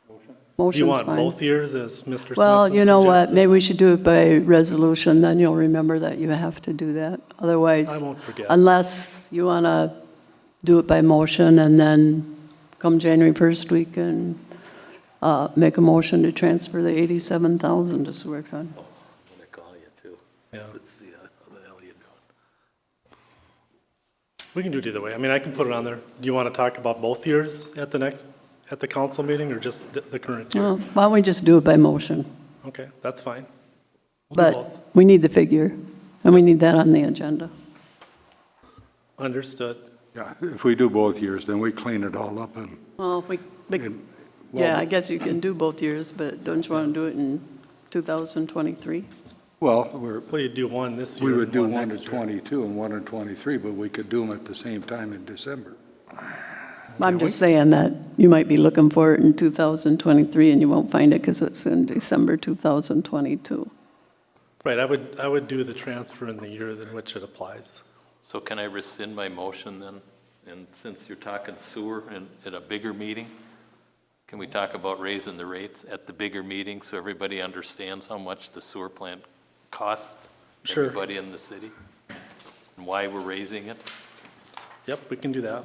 Do you Motion's want fine. both years, as Mr. Well, Svensson you know what, suggested? maybe we should do it by resolution, then you'll remember that you have to do that. Otherwise, I won't forget. unless you want to do it by motion, and then come January 1st, we can make a motion to transfer the 87,000 to sewer fund. I'm gonna call you too. Yeah. Let's see, how the hell you doing? We can do it either way. I can put it on there. Do you want to talk about both years at the council meeting, or just the current year? Well, why don't we just do it by motion? Okay, that's fine. We'll do both. But we need the figure, and we need that on the agenda. Understood. Yeah, if we do both years, then we clean it all up and, Well, and- yeah, I guess you can do both years, but don't you want to do it in 2023? well, Well, you do one this year. we would and do one in next year. 22 and one in 23, but we could do them at the same time in December. I'm just saying that you might be looking for it in 2023 and you won't find it because it's in December 2022. Right, I would do the transfer in the year in which it applies. So can I rescind my motion then? And since you're talking sewer and at a bigger meeting, can we talk about raising the rates at the bigger meeting so everybody understands how much the sewer plant costs Sure. everybody in the city? And why we're raising it? Yep, we can do that.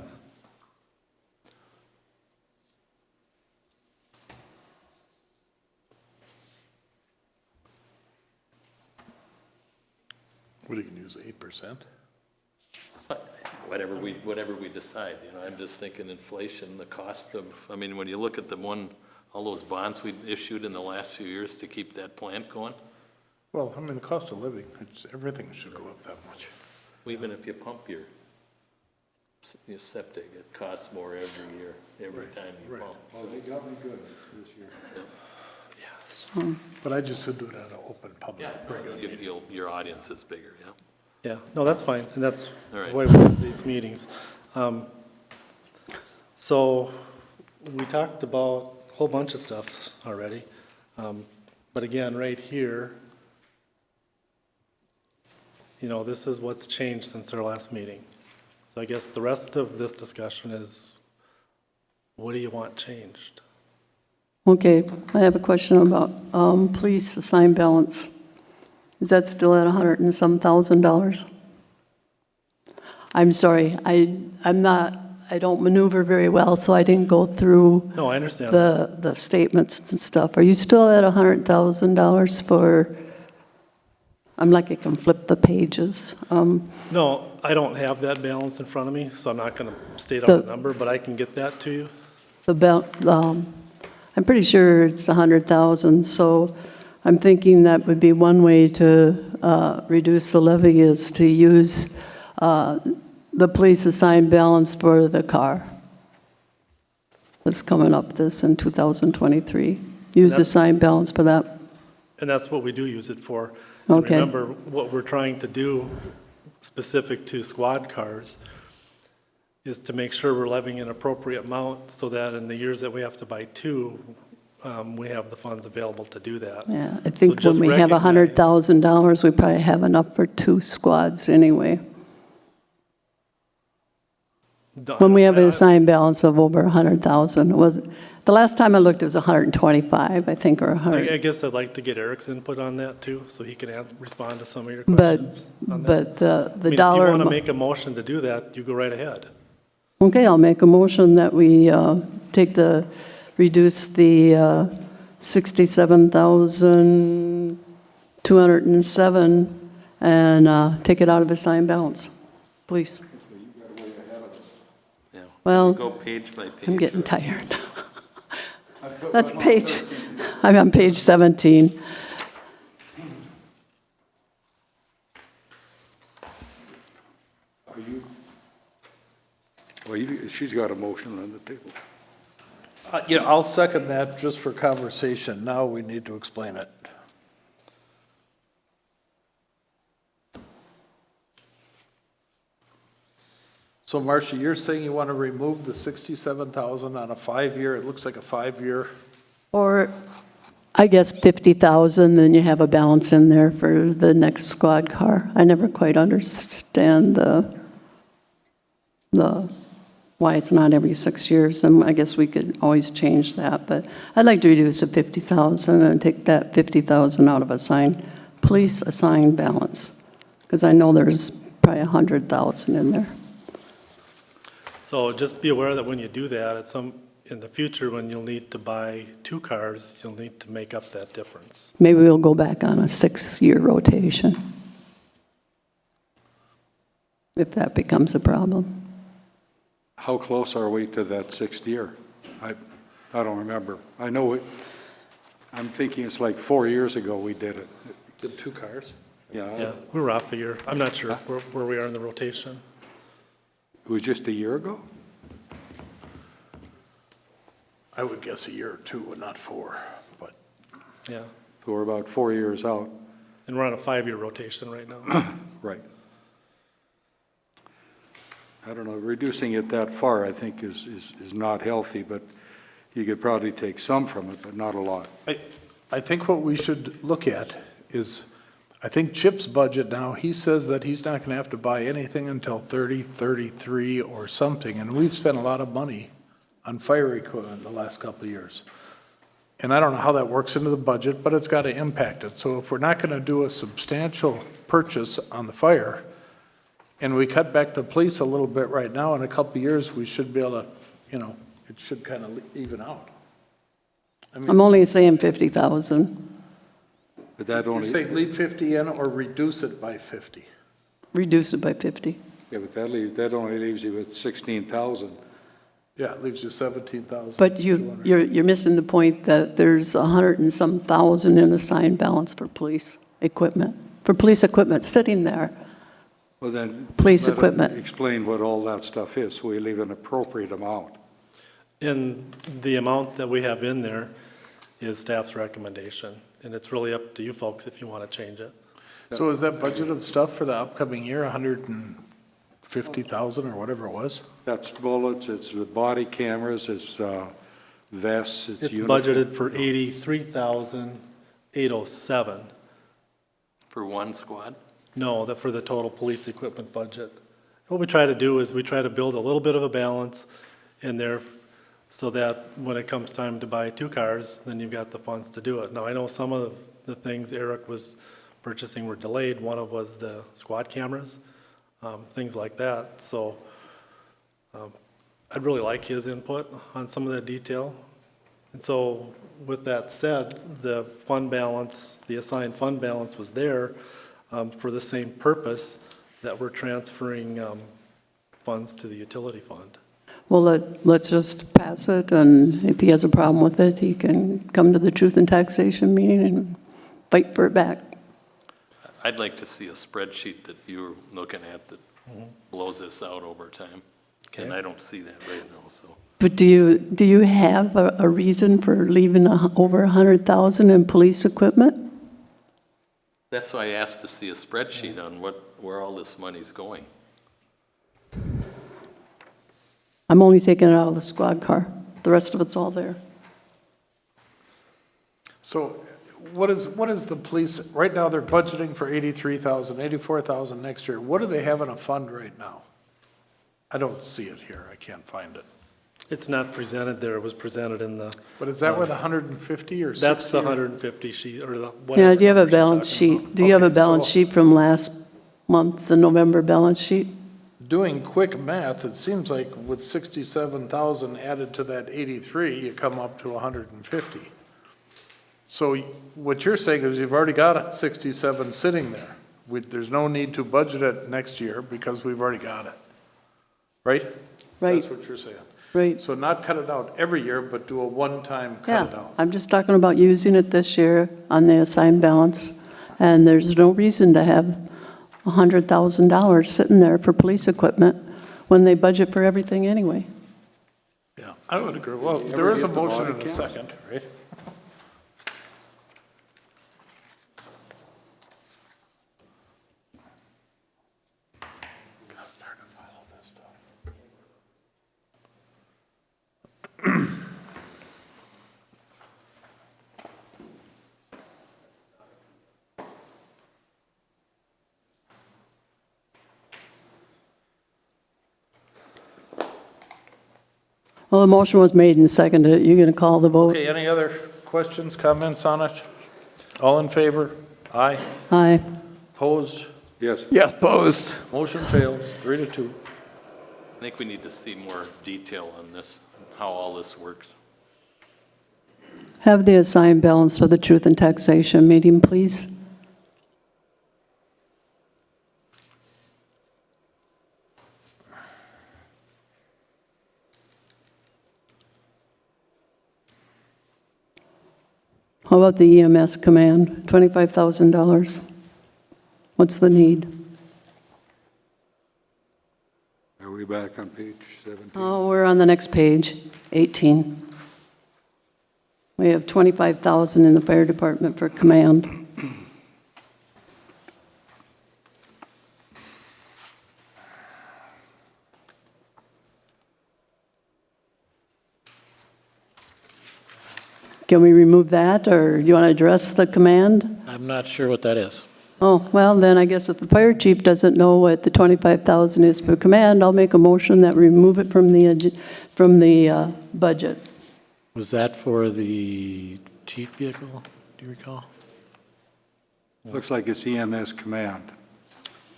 What, you can use 8%? Whatever we decide, I'm just thinking inflation, the cost of, when you look at all those bonds we issued in the last few years to keep that plant going, Well, the cost of living, everything should go up that much. even if you pump your septic, it costs more every year, every time you pump. Well, they got me good this year. But I just would do it at an open public. Yeah, your audience is bigger, yeah. Yeah, no, that's fine, and that's All right. why we have these meetings. So, we talked about a whole bunch of stuff already, but again, right here, you know, this is what's changed since our last meeting. So I guess the rest of this discussion is, what do you want changed? Okay, I have a question about police assigned balance. Is that still at $100 and some thousand? I'm sorry, I don't maneuver very well, so I didn't go through No, I understand. the statements and stuff. Are you still at $100,000 for, I'm like I can flip the pages. No, I don't have that balance in front of me, so I'm not going to state out The- a number, but I can get that to you. I'm pretty sure it's 100,000, so I'm thinking that would be one way to reduce the levy is to use the police assigned balance for the car that's coming up this in 2023. Use the assigned balance for that. And that's what we do use it for. And Okay. remember, what we're trying to do, specific to squad cars, is to make sure we're levying an appropriate amount so that in the years that we have to buy two, we have the funds available to do that. Yeah, I think just when we have recognize- $100,000, we probably have enough for 2 squads anyway. When we have an assigned balance of over 100,000, it was, the last time I looked, it was 125, I think, or 100. I guess I'd like to get Eric's input on that too, so he can respond to some of your But, questions on that. but the I mean, dollar. If you want to amo- make a motion to do that, you go right ahead. Okay, I'll make a motion that we reduce the 67,207 and take it out of assigned balance, please. Yeah. Well, Go page by page. I'm getting tired. That's page, I'm on page 17. Are you? Well, she's got a motion on the table. Yeah, I'll second that just for conversation. Now we need to explain it. So Marcia, you're saying you want to remove the 67,000 on a 5-year, it looks like a 5-year? Or, I guess, 50,000, then you have a balance in there for the next squad car. I never quite understand the why it's not every 6 years, and I guess we could always change that, but I'd like to reduce to 50,000 and take that 50,000 out of police assigned balance, because I know there's probably 100,000 in there. So just be aware that when you do that, in the future, when you'll need to buy 2 cars, you'll need to make up that difference. Maybe we'll go back on a 6-year rotation, if that becomes a problem. How close are we to that 6th year? I don't remember. I know I'm thinking it's like 4 years ago we did it. The 2 cars? Yeah, we were off a year. I'm not sure where we are in the rotation. It was just a year ago? I would guess a year or 2 and not 4, but. Yeah, So we're about 4 years out. and we're on a 5-year rotation right now. Right. I don't know, reducing it that far, I think, is not healthy, but you could probably take some from it, but not a lot. I think what we should look at is, I think Chip's budget now, he says that he's not gonna have to buy anything until 33 or something, and we've spent a lot of money on fire equipment the last couple of years. And I don't know how that works into the budget, but it's gotta impact it. So if we're not gonna do a substantial purchase on the fire, and we cut back the police a little bit right now, in a couple of years, we should be able to, it should kind of even out. I'm only saying 50,000, But that You only, say leave 50 in or reduce it by 50? reduce it by 50. yeah, but that only leaves you with 16,000. Yeah, it leaves you 17,000. But you're missing the point that there's 100 and some thousand in assigned balance for police equipment sitting there. Well, then. Police let him equipment. Explain what all that stuff is, so we leave an appropriate amount. And the amount that we have in there is staff's recommendation, and it's really up to you folks if you want to change it. So is that budget of stuff for the upcoming year, 150,000 or whatever it was? That's bullets, it's the body cameras, it's vests, it's It's uniforms. budgeted for 83,807. For one squad? No, that for the total police equipment budget. What we try to do is we try to build a little bit of a balance in there so that when it comes time to buy 2 cars, then you've got the funds to do it. Now, I know some of the things Eric was purchasing were delayed. One of was the squad cameras, things like that. So I'd really like his input on some of that detail. And so with that said, the fund balance, the assigned fund balance was there for the same purpose that we're transferring funds to the utility fund. Well, let's just pass it, and if he has a problem with it, he can come to the Truth and Taxation meeting and fight for it back. I'd like to see a spreadsheet that you're looking at that blows this out over time. And I don't see that right now, so. But do you have a reason for leaving over 100,000 in police equipment? That's why I asked to see a spreadsheet on where all this money's going. I'm only taking it out of the squad car. The rest of it's all there. So what is the police, right now they're budgeting for 83,000, 84,000 next year. What do they have in a fund right now? I don't see it here. I can't find it. It's not presented there, it was presented in the, But is that where the 150 or 60? that's the 150 sheet, or the Yeah, whatever do you have a number she's balance talking about. sheet? Do you have a Okay, balance so- sheet from last month, the November balance sheet? Doing quick math, it seems like with 67,000 added to that 83, you come up to 150. So what you're saying is you've already got 67 sitting there. There's no need to budget it next year because we've already got it. Right? Right, That's what you're saying. right. So not cut it out every year, but do a one-time cut it Yeah, out. I'm just talking about using it this year on the assigned balance. And there's no reason to have $100,000 sitting there for police equipment when they budget for everything anyway. Yeah, I would agree. Well, You there ever is a get the motion body and a cams? second, right? Well, the motion was made and seconded. You're going to call the vote? Okay, any other questions, comments on it? All in favor? Aye. Aye. Opposed? Yes. Yes, opposed. Motion fails, 3-2. I think we need to see more detail on this, how all this works. Have the assigned balance for the Truth and Taxation meeting, please. How about the EMS command, $25,000? What's the need? Are we back on page 17? Oh, we're on the next page, 18. We have 25,000 in the fire department for command. Can we remove that, or you want to address the command? I'm not sure what that is. Oh, well, then I guess if the fire chief doesn't know what the 25,000 is for command, I'll make a motion that we remove it from the budget. Was that for the chief vehicle, do you recall? Looks like it's EMS command.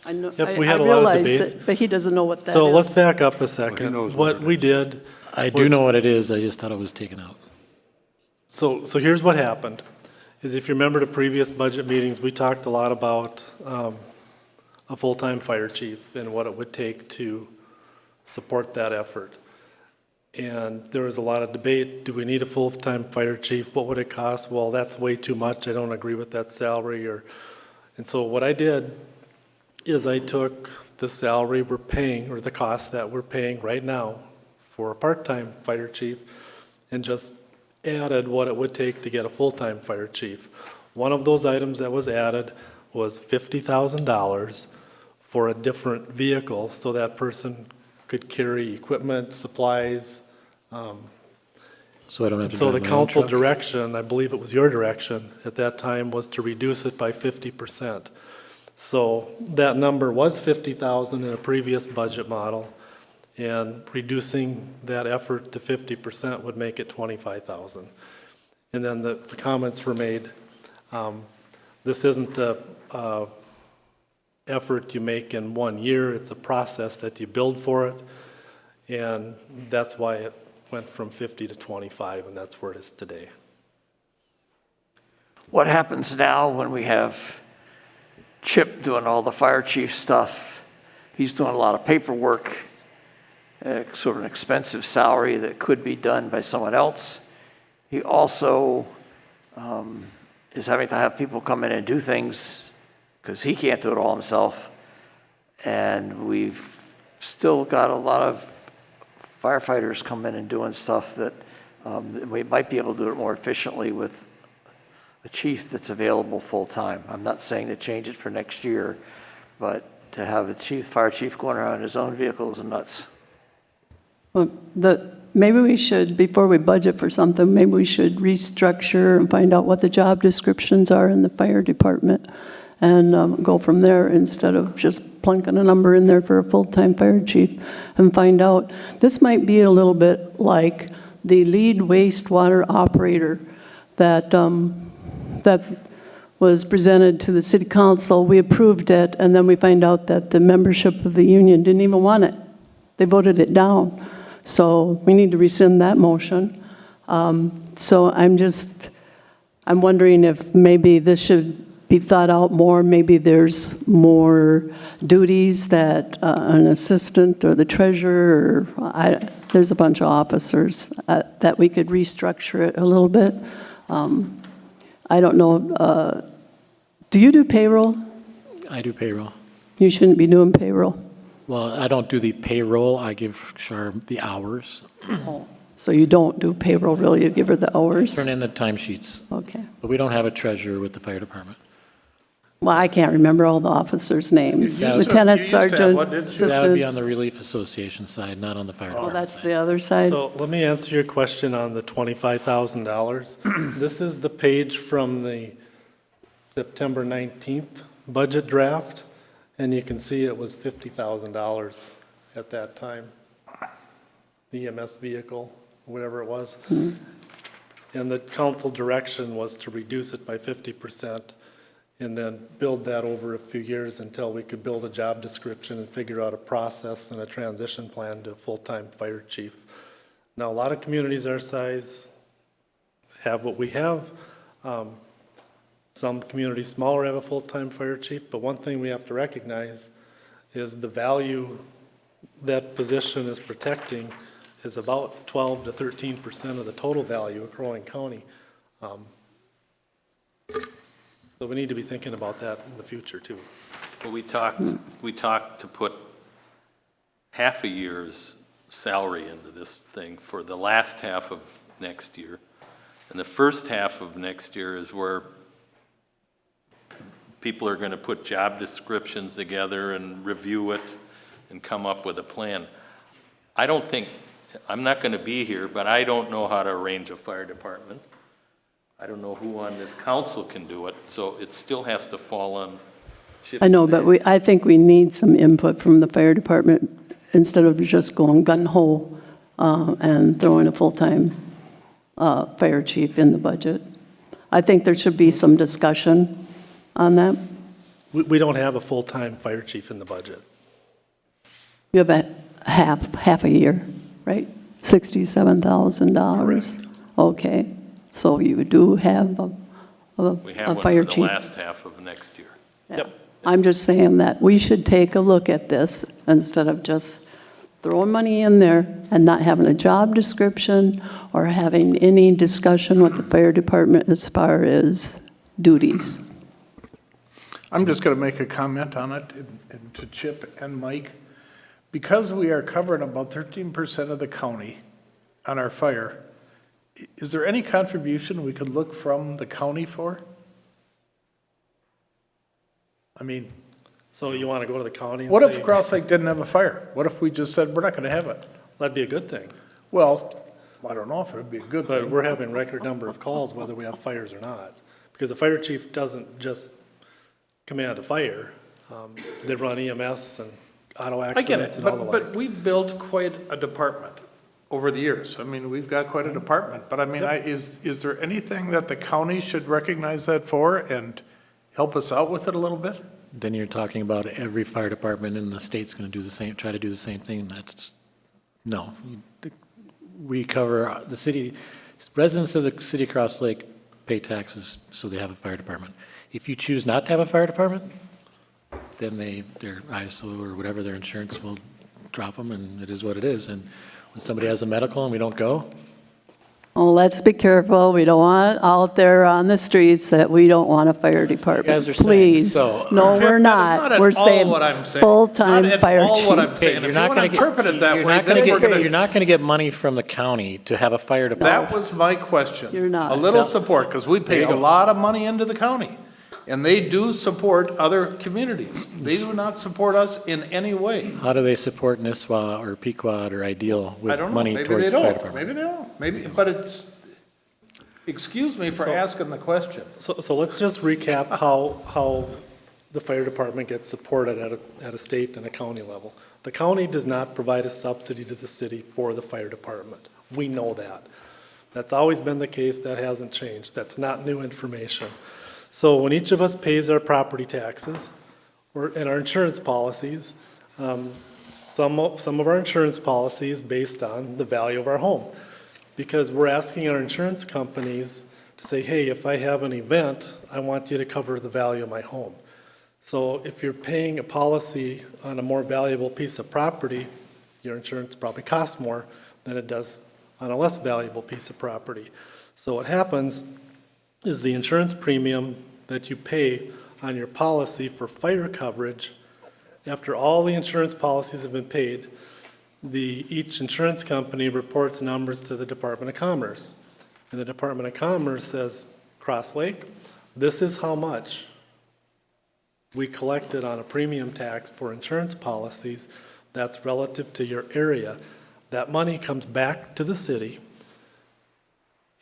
I know, Yep, we I had a lot of realize debate. that, but he doesn't know what that is. So let's back up a Well, second. he knows What what it we did, I do know what it is, I just thought it was taken out. so here's what happened, is if you remember the previous budget meetings, we talked a lot about a full-time fire chief and what it would take to support that effort. And there was a lot of debate, do we need a full-time fire chief? What would it cost? Well, that's way too much, I don't agree with that salary, and so what I did is I took the salary we're paying, or the cost that we're paying right now for a part-time fire chief, and just added what it would take to get a full-time fire chief. One of those items that was added was $50,000 for a different vehicle, so that person could carry equipment, supplies. So I don't have to So the drive my own council truck? direction, I believe it was your direction at that time, was to reduce it by 50%. So that number was 50,000 in a previous budget model, and reducing that effort to 50% would make it 25,000. And then the comments were made, this isn't a effort you make in 1 year, it's a process that you build for it, and that's why it went from 50 to 25, and that's where it is today. What happens now when we have Chip doing all the fire chief stuff? He's doing a lot of paperwork, sort of an expensive salary that could be done by someone else. He also is having to have people come in and do things because he can't do it all himself. And we've still got a lot of firefighters come in and doing stuff that we might be able to do it more efficiently with a chief that's available full-time. I'm not saying to change it for next year, but to have a fire chief going around in his own vehicle is nuts. Well, maybe we should, before we budget for something, maybe we should restructure and find out what the job descriptions are in the fire department and go from there instead of just plunking a number in there for a full-time fire chief and find out. This might be a little bit like the lead wastewater operator that was presented to the city council. We approved it, and then we find out that the membership of the union didn't even want it. They voted it down. So we need to rescind that motion. So I'm wondering if maybe this should be thought out more. Maybe there's more duties that an assistant or the treasurer, or there's a bunch of officers that we could restructure it a little bit. I don't know. Do you do payroll? I do payroll. You shouldn't be doing payroll. Well, I don't do the payroll, I give Shar the hours. So you don't do payroll, really? You give her the hours? Turn in the timesheets, Okay. but we don't have a treasurer with the fire department. Well, I can't remember all the officers' names. You used to- Lieutenant, you used to have sergeant, what, didn't you? assistant. That would be on the Relief Association side, not on the fire Oh, department that's side. the other side? So let me answer your question on the $25,000. This is the page from the September 19th budget draft, and you can see it was $50,000 at that time. The EMS vehicle, whatever it was. And the council direction was to reduce it by 50% and then build that over a few years until we could build a job description and figure out a process and a transition plan to a full-time fire chief. Now, a lot of communities our size have what we have. Some communities smaller have a full-time fire chief, but one thing we have to recognize is the value that position is protecting is about 12 to 13% of the total value of Crow Wing County. So we need to be thinking about that in the future too. Well, we talked to put half a year's salary into this thing for the last half of next year. And the first half of next year is where people are going to put job descriptions together and review it and come up with a plan. I'm not going to be here, but I don't know how to arrange a fire department. I don't know who on this council can do it, so it still has to fall on Chip's I know, but neck. I think we need some input from the fire department instead of just going gun-ho and throwing a full-time fire chief in the budget. I think there should be some discussion on that. We don't have a full-time fire chief in the budget. You have a half a year, right? $67,000. Correct. Okay, so you do have We have a one fire for the chief. last half of next year. Yep. I'm just saying that we should take a look at this instead of just throwing money in there and not having a job description or having any discussion with the fire department as far as duties. I'm just going to make a comment on it and to Chip and Mike. Because we are covering about 13% of the county on our fire, is there any contribution we could look from the county for? I mean, So you want to go to the county and what say? if Cross Lake didn't have a fire? What if we just said, we're not going to have it? That'd be a good thing. Well, I don't know if it would be a good But thing. we're having record number of calls whether we have fires or not. Because the fire chief doesn't just command a fire. They run EMS and auto I get accidents it, and all the like. but we built quite a department over the years. I mean, we've got quite a department, but I mean, is there anything that the county should recognize that for and help us out with it a little bit? Then you're talking about every fire department in the state's going to do the same, try to do the same thing, and that's, no. We cover, the city, residents of the city of Cross Lake pay taxes, so they have a fire department. If you choose not to have a fire department, then their ISO or whatever, their insurance will drop them, and it is what it is. And when somebody has a medical and we don't go, Well, let's be careful. We don't want out there on the streets that we don't want a fire department. guys are saying, Please. so- No, Chip, we're that is not. at We're all saying what I'm saying. full-time Not at fire all what I'm chief. saying. hey, If you're you not want to going to interpret it that you're way, not then going we're to going get, to. you're not going to get money from the county to have a fire department. That was my question. You're not. A little support, because we pay a lot of money into the county. And they do support other communities. They do not support us in any way. How do they support Nisswa or Pequot or Ideal I with don't know, money maybe towards they the fire don't, department? maybe they don't, maybe, but it's, excuse me for asking the question. So let's just recap how the fire department gets supported at a state and a county level. The county does not provide a subsidy to the city for the fire department. We know that. That's always been the case. That hasn't changed. That's not new information. So when each of us pays our property taxes and our insurance policies, some of our insurance policy is based on the value of our home. Because we're asking our insurance companies to say, hey, if I have an event, I want you to cover the value of my home. So if you're paying a policy on a more valuable piece of property, your insurance probably costs more than it does on a less valuable piece of property. So what happens is the insurance premium that you pay on your policy for fire coverage, after all the insurance policies have been paid, each insurance company reports numbers to the Department of Commerce. And the Department of Commerce says, Cross Lake, this is how much we collected on a premium tax for insurance policies that's relative to your area. That money comes back to the city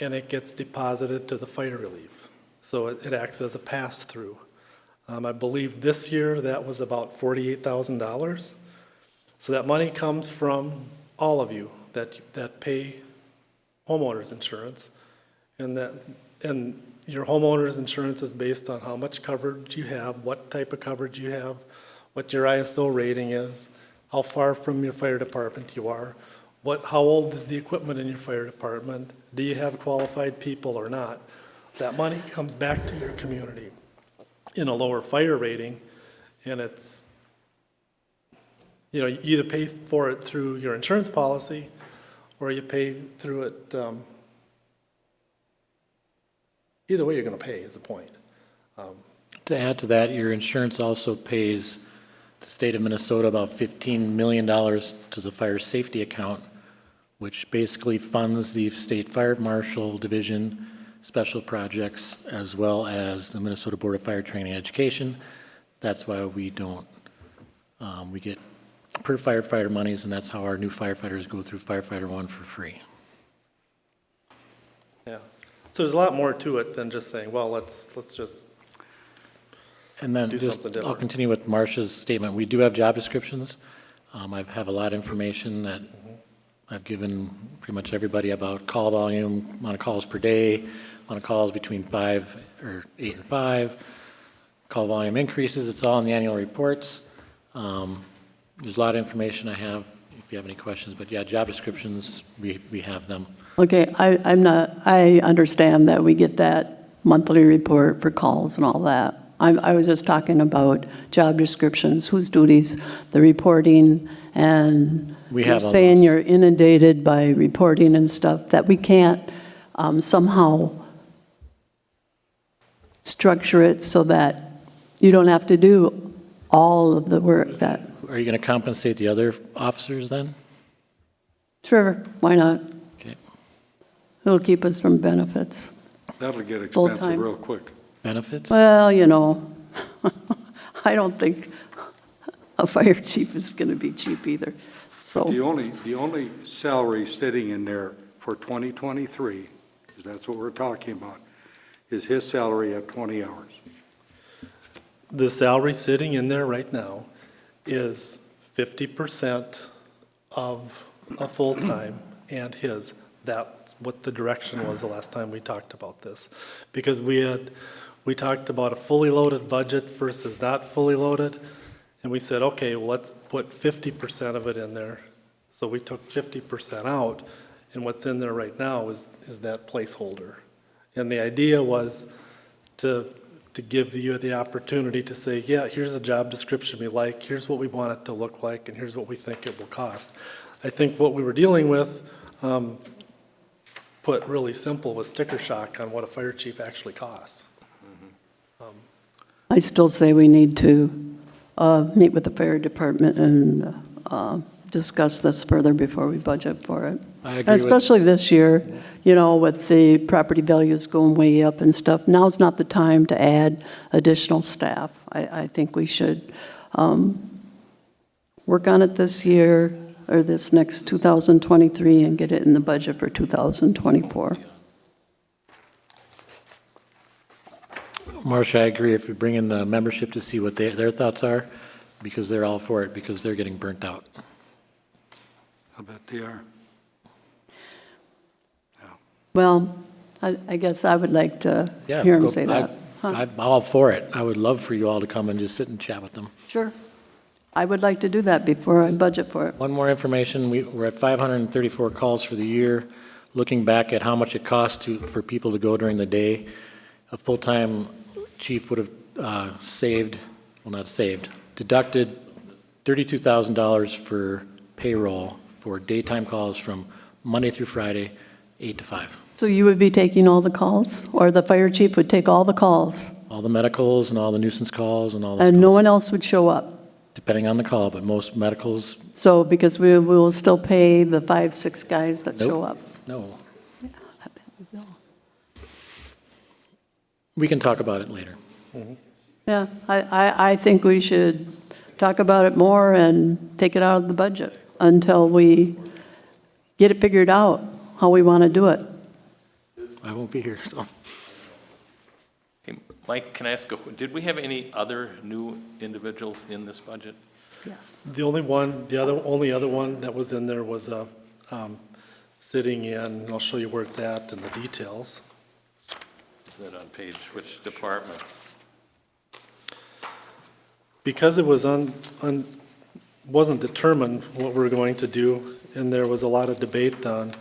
and it gets deposited to the fire relief. So it acts as a pass-through. I believe this year that was about $48,000. So that money comes from all of you that pay homeowners insurance. And your homeowner's insurance is based on how much coverage you have, what type of coverage you have, what your ISO rating is, how far from your fire department you are, how old is the equipment in your fire department, do you have qualified people or not. That money comes back to your community in a lower fire rating, and it's, you either pay for it through your insurance policy or you pay through it, either way you're going to pay is the point. To add to that, your insurance also pays the state of Minnesota about $15 million to the fire safety account, which basically funds the state fire marshal division, special projects, as well as the Minnesota Board of Fire Training and Education. That's why we don't, we get per firefighter monies, and that's how our new firefighters go through Firefighter One for free. Yeah. So there's a lot more to it than just saying, well, let's just, And then Do just, something I'll different. continue with Marcia's statement. We do have job descriptions. I have a lot of information that I've given pretty much everybody about call volume, amount of calls per day, amount of calls between 8 and 5, call volume increases. It's all in the annual reports. There's a lot of information I have if you have any questions, but yeah, job descriptions, we have them. Okay, I understand that we get that monthly report for calls and all that. I was just talking about job descriptions, whose duties, the reporting, and We you're have all saying those. you're inundated by reporting and stuff, that we can't somehow structure it so that you don't have to do all of the work that, Are you going to compensate the other officers then? sure, why not? Okay. It'll keep us from benefits. That'll get Full expensive time. real quick. Benefits? Well, you know, I don't think a fire chief is going to be cheap either, so. The only salary sitting in there for 2023, because that's what we're talking about, is his salary at 20 hours. The salary sitting in there right now is 50% of a full-time and his. That's what the direction was the last time we talked about this. Because we talked about a fully loaded budget versus not fully loaded, and we said, okay, well, let's put 50% of it in there. So we took 50% out, and what's in there right now is that placeholder. And the idea was to give you the opportunity to say, yeah, here's a job description we like, here's what we want it to look like, and here's what we think it will cost. I think what we were dealing with, put really simple, was sticker shock on what a fire chief actually costs. I still say we need to meet with the fire department and discuss this further before we budget for it. I agree with- Especially this year, you know, with the property values going way up and stuff. Now's not the time to add additional staff. I think we should work on it this year, or this next 2023, and get it in the budget for 2024. Marcia, I agree if we bring in the membership to see what their thoughts are, because they're all for it, because they're getting burnt out. I bet they are. Well, I guess I would like to Yeah, hear him go- say that. Huh? I'm all for it. I would love for you all to come and just sit and chat with them. Sure. I would like to do that before I budget for it. One more information, we're at 534 calls for the year. Looking back at how much it costs for people to go during the day, a full-time chief would have deducted $32,000 for payroll for daytime calls from Monday through Friday, 8 to 5. So you would be taking all the calls, or the fire chief would take all the calls, All the medicals and all the nuisance calls and all those and no calls, one else would show up? depending on the call, but most medicals, So, because we will still pay the 5, 6 guys that show Nope. up? no. I bet we will. We can talk about it later. Yeah, I think we should talk about it more and take it out of the budget until we get it figured out, how we want to do it. I won't be here, so. Hey, Mike, can I ask, did we have any other new individuals in this budget? Yes. The only other one that was in there was sitting in, I'll show you where it's at in the details. Is that on page, which department? Because it was wasn't determined what we were going to do, and there was a lot of debate on,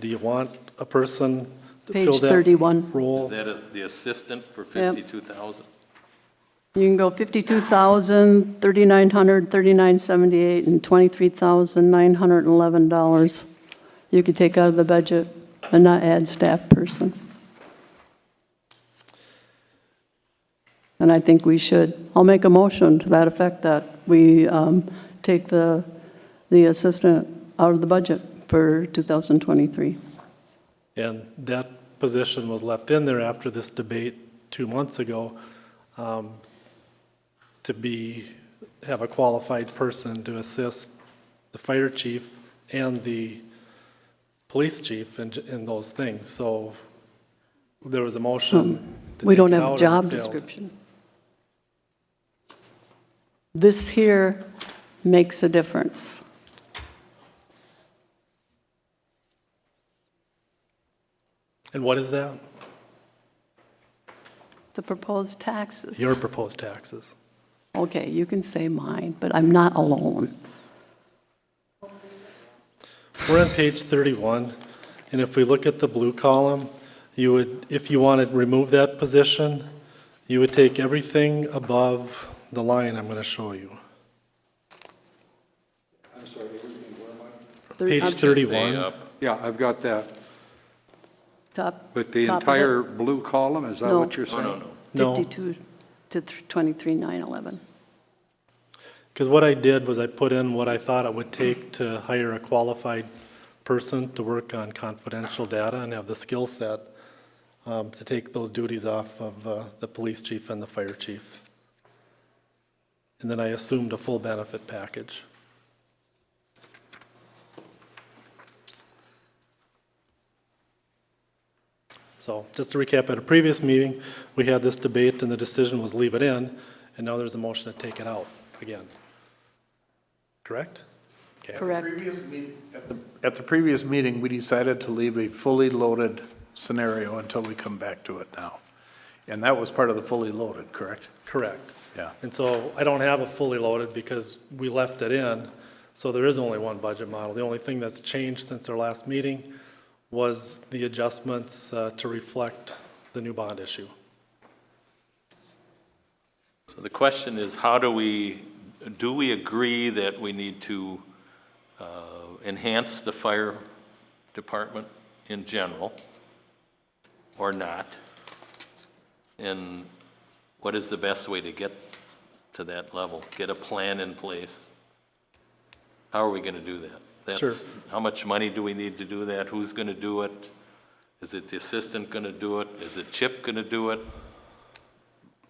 do you want a person to fill Page that 31. Is role? that the assistant for Yep. 52,000? You can go 52,000, 3,900, 3,978, and $23,911. You could take out of the budget and not add staff person. And I think we should. I'll make a motion to that effect, that we take the assistant out of the budget for 2023. And that position was left in there after this debate 2 months ago, to have a qualified person to assist the fire chief and the police chief in those things. So there was a motion to We take don't it have out, job and it failed. description. This here makes a difference. And what is that? The proposed taxes. Your proposed taxes. Okay, you can say mine, but I'm not alone. We're on page 31, and if we look at the blue column, you would, if you want to remove that position, you would take everything above the line I'm going to show you. Page I'm 31. Say, Yeah, I've got that. Top. But the top of it, entire blue column, is that No. what you're saying? no. No. 52. to 23,911. Because what I did was I put in what I thought it would take to hire a qualified person to work on confidential data and have the skill set to take those duties off of the police chief and the fire chief. And then I assumed a full benefit package. So just to recap, at a previous meeting, we had this debate and the decision was leave it in, and now there's a motion to take it out again. Correct? Okay. Correct. At the previous meeting, we decided to leave a fully loaded scenario until we come back to it now. And that was part of the fully loaded, correct? Correct. Yeah. And so I don't have a fully loaded because we left it in, so there is only one budget model. The only thing that's changed since our last meeting was the adjustments to reflect the new bond issue. So the question is, do we agree that we need to enhance the fire department in general or not? And what is the best way to get to that level? Get a plan in place? How are we going to do that? Sure. How much money do we need to do that? Who's going to do it? Is it the assistant going to do it? Is it Chip going to do it?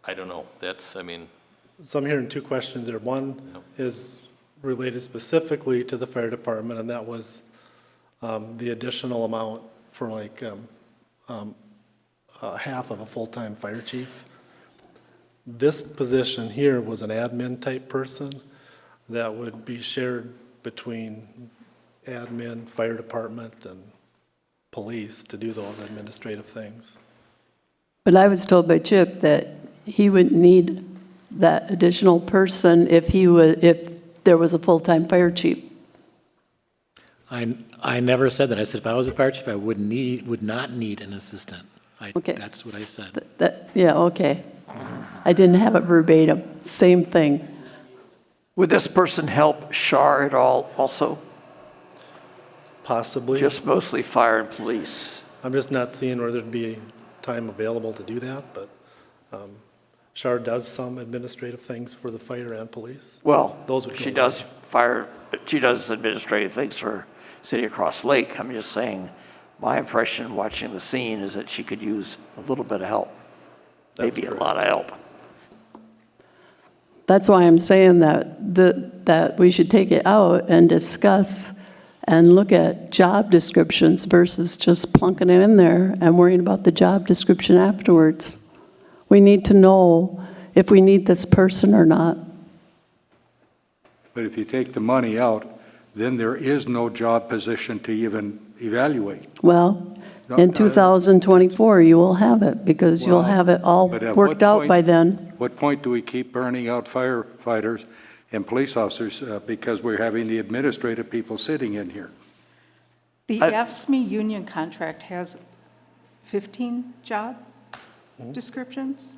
I don't know. So I'm hearing two questions there. One is related specifically to the fire department, and that was the additional amount for like half of a full-time fire chief. This position here was an admin type person that would be shared between admin, fire department, and police to do those administrative things. But I was told by Chip that he would need that additional person if there was a full-time fire chief. I never said that. I said if I was a fire chief, I would not need an assistant. Okay. That's what I said. Yeah, okay. I didn't have it verbatim. Same thing. Would this person help Shar at all also? Possibly. Just mostly fire and police? I'm just not seeing where there'd be time available to do that, but Shar does some administrative things for the fire and police. Well, Those would she go does she does administrative things for City of Cross Lake. I'm just saying, my impression watching the scene is that she could use a little bit of help. Maybe a lot of help. That's why I'm saying that we should take it out and discuss and look at job descriptions versus just plunking it in there and worrying about the job description afterwards. We need to know if we need this person or not. But if you take the money out, then there is no job position to even evaluate. Well, No, in no. 2024, you will have it because you'll have it all But at worked what out point- by then. What point do we keep burning out firefighters and police officers because we're having the administrative people sitting in here? The AFSCME union contract has 15 job descriptions.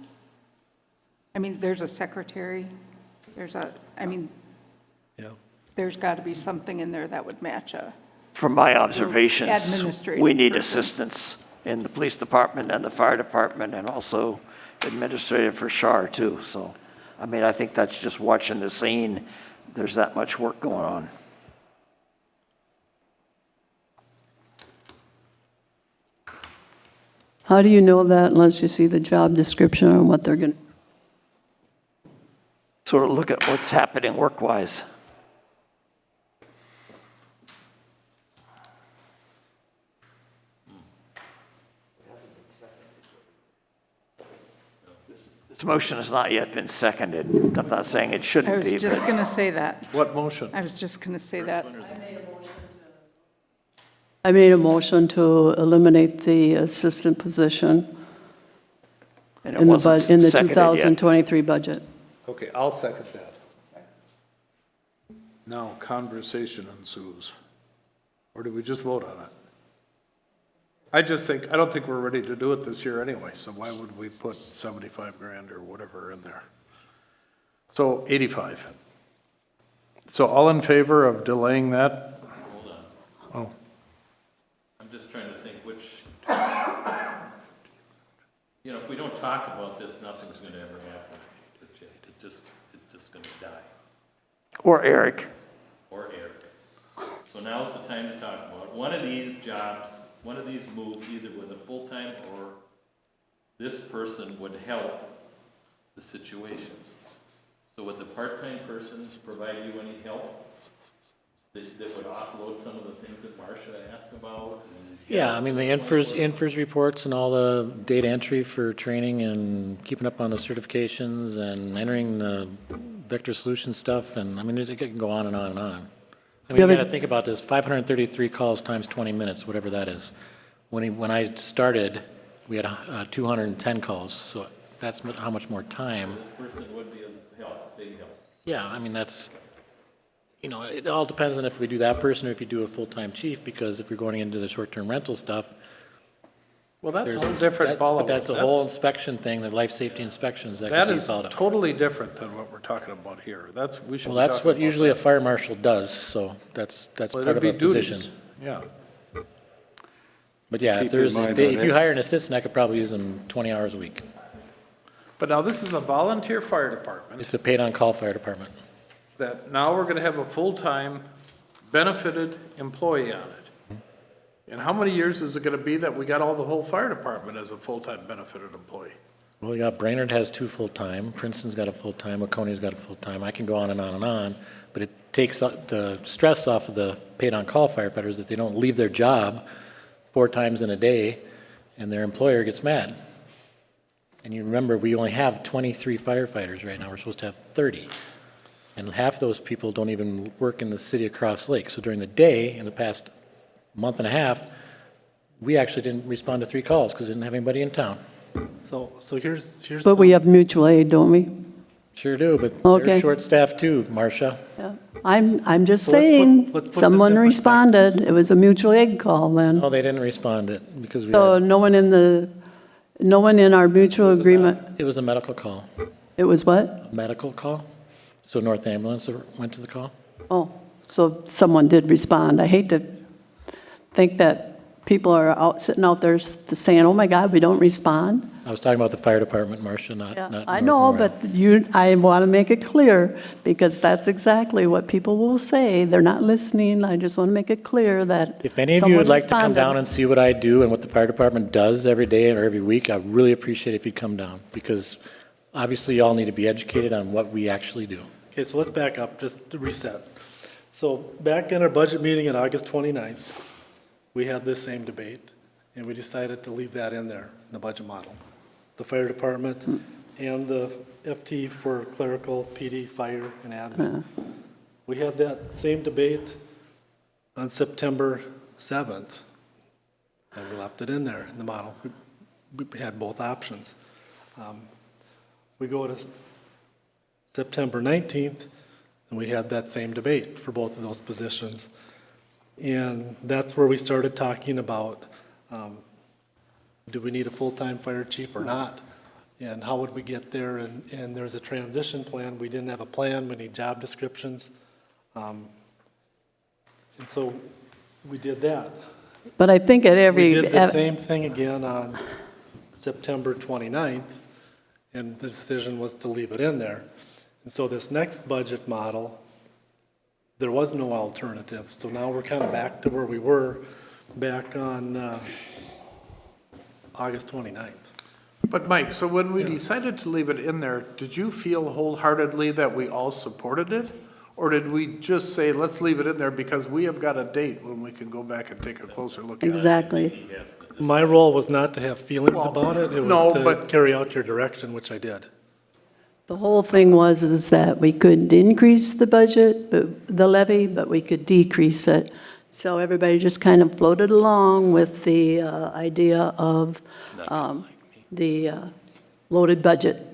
I mean, there's a secretary, Yeah. there's got to be something in there that would match a, From my observations, Administrative we need person. assistance in the police department and the fire department and also administrative for Shar too. So, I think that's just watching the scene. There's that much work going on. How do you know that unless you see the job description on what they're going to? Sort of look at what's happening work-wise. This motion has not yet been seconded. I'm not saying it I shouldn't was be, just but going to say that. What motion? I was just going to say that. I made a motion to eliminate the assistant position and it in wasn't the seconded yet. 2023 budget. Okay, I'll second that. Now, conversation ensues. Or do we just vote on it? I don't think we're ready to do it this year anyway, so why would we put 75 grand or whatever in there? So 85. So all in favor of delaying that? Hold on. Oh, I'm just trying to think if we don't talk about this, nothing's going to ever happen. gonna die, Or Eric. or Eric. So now's the time to talk about it. One of these jobs, one of these moves, either with a full-time or this person would help the situation. So would the part-time person provide you any help that would offload some of the things that Marcia asked about? Yeah, I mean, the infers reports and all the data entry for training and keeping up on the certifications and entering the vector solution stuff, and I mean, it can go on and on and on. I mean, you gotta think about this, 533 calls times 20 minutes, whatever that is. When I started, we had 210 calls, so that's how much more time. This person would be a help, big help. Yeah, I mean, that's, you know, it all depends on if we do that person or if you do a full-time chief, because if you're going into the short-term rental stuff, Well, that's a there's whole different ball but of that's a whole inspection thing, the life safety inspections that That can be is followed up. totally different than what we're talking about here. We should Well, be that's talking what about usually a that. fire marshal does, so that's Well, part it'd of be a position. duties. Yeah. But yeah, Keep in mind if on you it. hire an assistant, I could probably use them 20 hours a week. But now this is a volunteer fire department It's a paid-on-call fire department. that now we're gonna have a full-time benefited employee on it. And how many years is it gonna be that we got the whole fire department as a full-time benefited employee? Well, yeah, Brainerd has 2 full-time, Princeton's got a full-time, Waconia's got a full-time, I can go on and on and on, but it takes the stress off of the paid-on-call firefighters that they don't leave their job 4 times in a day, and their employer gets mad. And you remember, we only have 23 firefighters right now, we're supposed to have 30. And half those people don't even work in the city of Cross Lake, so during the day, in the past month and a half, we actually didn't respond to 3 calls because we didn't have anybody in town. So here's. But we have mutual aid, don't we? Sure do, but Okay. they're short-staffed too, Marcia. Yeah. I'm just So let's put- saying, let's put this someone in perspective. responded. It was a mutual aid call then. No, they didn't respond it because we So had, no one in our mutual agreement, it was a medical call, it was what? a medical call. So North Ambulance went to the call. Oh, so someone did respond. I hate to think that people are sitting out there saying, oh my God, we don't respond. I was talking about the fire department, Marcia, not Yeah, not I North know, Memorial. but I want to make it clear, because that's exactly what people will say. They're not listening. I just want to make it clear that If any of you someone would like to come responded. down and see what I do and what the fire department does every day or every week, I really appreciate if you'd come down, because obviously y'all need to be educated on what we actually do. Okay, so let's back up, just to reset. So back in our budget meeting on August 29th, we had this same debate, and we decided to leave that in there, in the budget model. The fire department and the FT for clerical, PD, fire, and admin. We had that same debate on September 7th, and we left it in there in the model. We had both options. We go to September 19th, and we had that same debate for both of those positions. And that's where we started talking about, do we need a full-time fire chief or not? And how would we get there? And there's a transition plan. We didn't have a plan. We need job descriptions. And so we did that. But I think at every. We did the same thing again on September 29th, and the decision was to leave it in there. And so this next budget model, there was no alternative. So now we're kind of back to where we were back on August 29th. But Mike, so when we decided to leave it in there, did you feel wholeheartedly that we all supported it? Or did we just say, let's leave it in there because we have got a date when we can go back and take a closer look at it? Exactly. My role was not to have feelings about it. It no, was to but- carry out your direction, which I did. The whole thing is that we couldn't increase the budget, the levy, but we could decrease it. So everybody just kind of floated along with the idea of the loaded budget.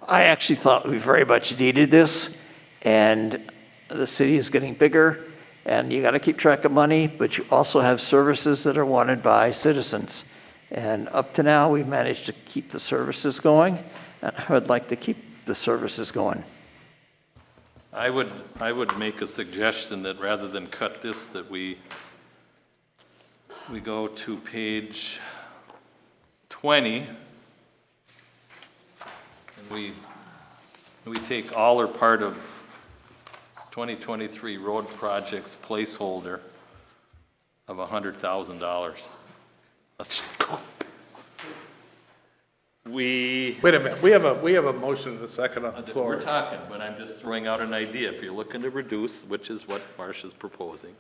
I actually thought we very much needed this, and the city is getting bigger, and you got to keep track of money, but you also have services that are wanted by citizens. And up to now, we've managed to keep the services going, and I would like to keep the services going. I would make a suggestion that rather than cut this, that we go to page 20, and we we take all or part of 2023 road projects placeholder of $100,000. Let's go. We, Wait a minute, we have a motion and a second on the we're floor. talking, but I'm just throwing out an idea. If you're looking to reduce, which is what Marcia's proposing,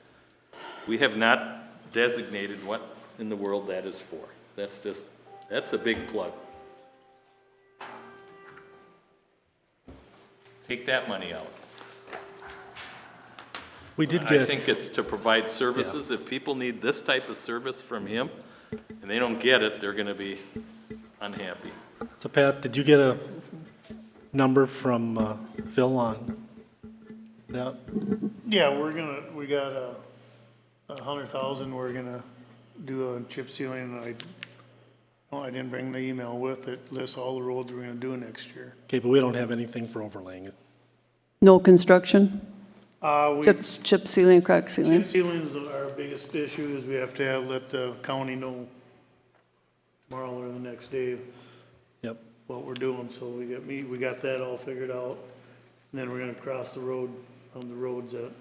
we have not designated what in the world that is for. That's a big plug. Take that money out. We did I get, think it's to provide services. If people need this type of service from him and they don't get it, they're gonna be unhappy. so Pat, did you get a number from Phil on that? Yeah, we got a 100,000, we're gonna do a chip sealing, and I didn't bring the email with it, lists all the roads we're gonna do next year. Okay, but we don't have anything for overlaying. No construction? We, Chip sealing, crack sealing? chip sealing is our biggest issue, is we have to let the county know tomorrow or the next day Yep. what we're doing, so we got that all figured out. And then we're gonna cross the road on the roads that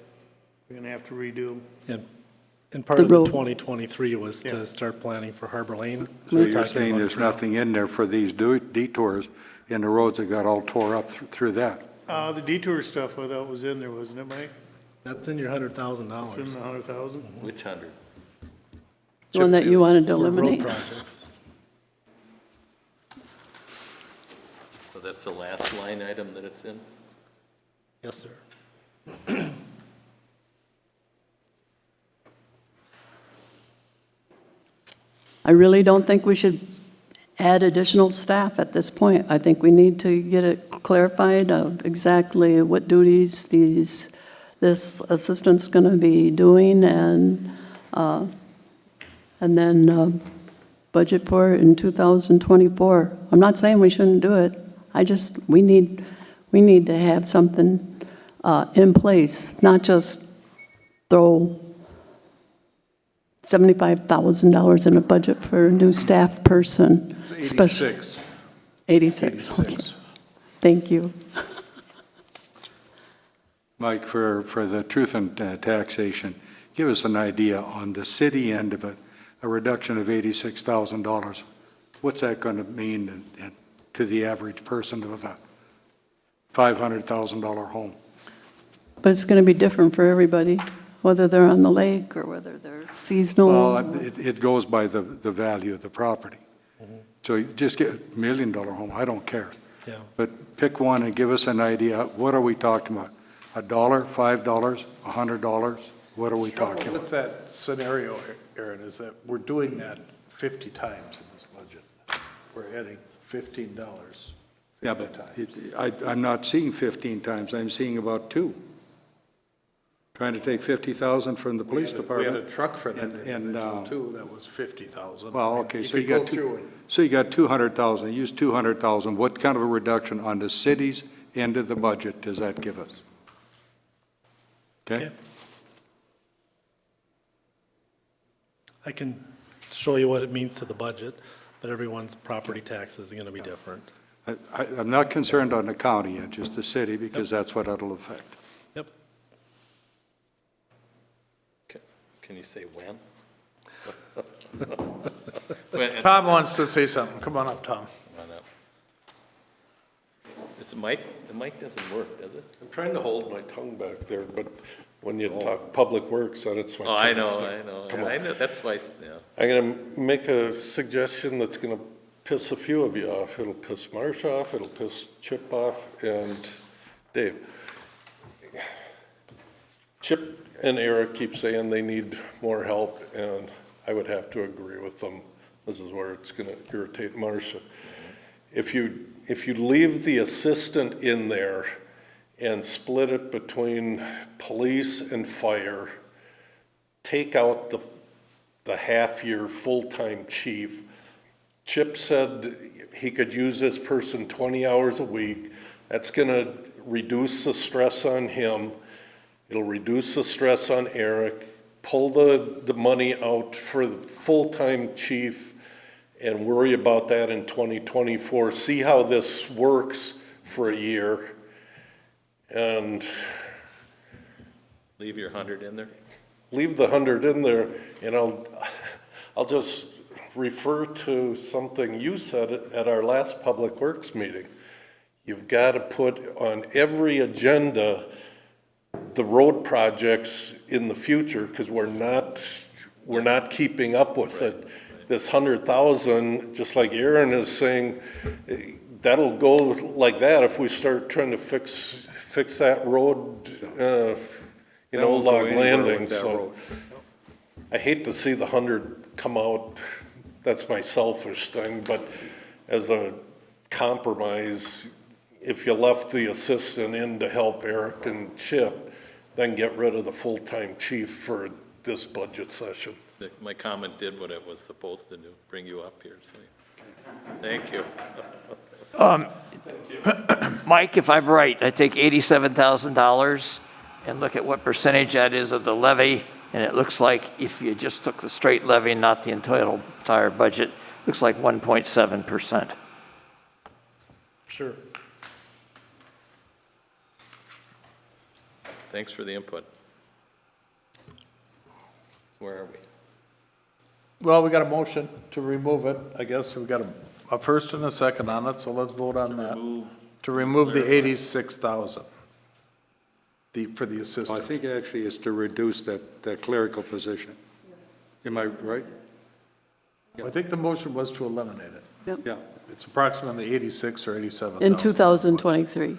we're gonna have to redo. And part The of the road. 2023 was Yeah. to start planning for Harbor Lane. So We're you're talking saying about there's trail. nothing in there for these detours in the roads that got all tore up through that? The detour stuff, I thought was in there, wasn't it, Mike? That's in your It's in $100,000. the 100,000? Which 100? The one that you wanted to For road eliminate? projects. So that's the last line item that it's in? Yes, sir. I really don't think we should add additional staff at this point. I think we need to get it clarified of exactly what duties this assistant's going to be doing, and then budget for it in 2024. I'm not saying we shouldn't do it. We need to have something in place, not just throw $75,000 in a budget for a new staff person. It's Spec- 86. 86, okay. 86. Thank you. Mike, for the truth and taxation, give us an idea on the city end of it, a reduction of $86,000. What's that going to mean to the average person of a $500,000 home? But it's going to be different for everybody, whether they're on the lake or whether they're seasonal. Well, it goes by the value of the property. So you just get $1 million home, I don't care. Yeah. But pick one and give us an idea, what are we talking about? $1, $5, $100? What are we talking about? With that scenario, Aaron, is that we're doing that 50 times in this budget. We're adding $15. Yeah, but I'm not seeing 15 times, I'm seeing about 2. Trying to take 50,000 from the police We had department. a truck for that and, individual too, that was 50,000. Well, okay, so you could go got through and- so you got 200,000, use 200,000, what kind of a reduction on the city's end of the budget does that give us? Okay? Yeah. I can show you what it means to the budget, but everyone's property taxes are going to be different. I'm not concerned on the county yet, just the city, because that's what it'll affect. Yep. Can you say when? Tom wants to say something. Come on up, Tom. Come on up. Is it Mike? The mic doesn't work, does it? I'm trying to hold my tongue back there, but when you talk public works, then it's my. Oh, I know, Come on. I know, that's why, yeah. I'm gonna make a suggestion that's gonna piss a few of you off. It'll piss Marcia off, it'll piss Chip off, and Dave. Chip and Eric keep saying they need more help, and I would have to agree with them. This is where it's gonna irritate Marcia. If you leave the assistant in there and split it between police and fire, take out the half-year full-time chief. Chip said he could use this person 20 hours a week. That's gonna reduce the stress on him. It'll reduce the stress on Eric. Pull the money out for the full-time chief and worry about that in 2024. See how this works for a year And Leave your 100 in there? leave the 100 in there, and I'll just refer to something you said at our last Public Works meeting. You've got to put on every agenda the road projects in the future, because we're not keeping up with it. This 100,000, just like Aaron is saying, that'll go like that if we start trying to fix that road, Log Landing, so. I hate to see the 100 come out, that's my selfish thing, but as a compromise, if you left the assistant in to help Eric and Chip, then get rid of the full-time chief for this budget session. My comment did what it was supposed to do, bring you up here, so, thank you. Mike, if I'm right, I take $87,000 and look at what percentage that is of the levy, and it looks like if you just took the straight levy, not the entire budget, looks like 1.7%. Sure. Thanks for the input. So where are we? Well, we got a motion to remove it. I guess we got a first and a second on it, so let's vote on that. To remove the 86,000. For the I assistant. think it actually is to reduce that clerical position. Am I right? I think the motion was to eliminate it. Yep. Yeah. It's approximately 86 or 87,000. In 2023.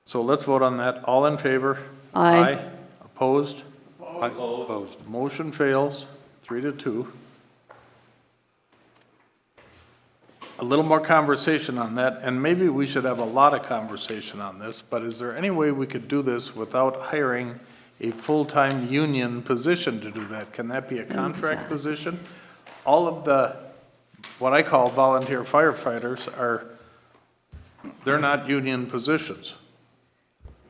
So let's vote on that. All in favor? Aye. Opposed? Opposed. Motion fails, 3-2. A little more conversation on that, and maybe we should have a lot of conversation on this, but is there any way we could do this without hiring a full-time union position to do that? Can that be a contract position? All of the, what I call volunteer firefighters they're not union positions.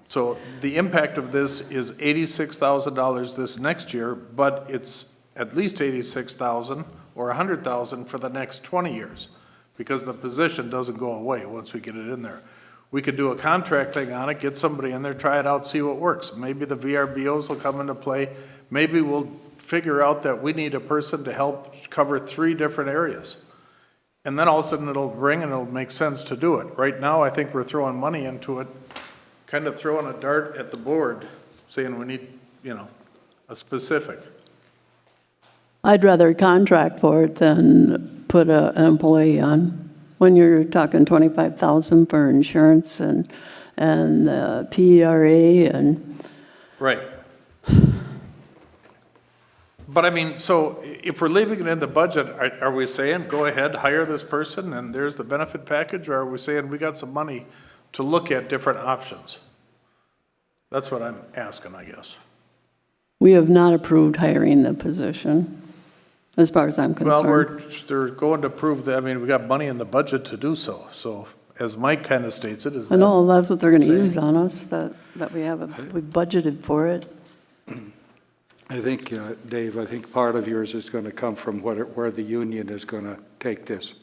So the impact of this is $86,000 this next year, but it's at least 86,000 or 100,000 for the next 20 years. Because the position doesn't go away once we get it in there. We could do a contract thing on it, get somebody in there, try it out, see what works. Maybe the VRBOs will come into play. Maybe we'll figure out that we need a person to help cover 3 different areas. And then all of a sudden it'll ring and it'll make sense to do it. Right now, I think we're throwing money into it, kind of throwing a dart at the board, saying we need, a specific. I'd rather contract for it than put an employee on. When you're talking 25,000 for insurance and PRA and. Right. But I mean, so if we're leaving it in the budget, are we saying, go ahead, hire this person and there's the benefit package? Or are we saying we got some money to look at different options? That's what I'm asking, I guess. We have not approved hiring the position, as far as I'm concerned. Well, they're going to prove that, I mean, we got money in the budget to do so. So as Mike kind of states it, is that. I know, that's what they're going to Same. use on us, that we budgeted for it. I think, Dave, I think part of yours is going to come from where the union is going to take this.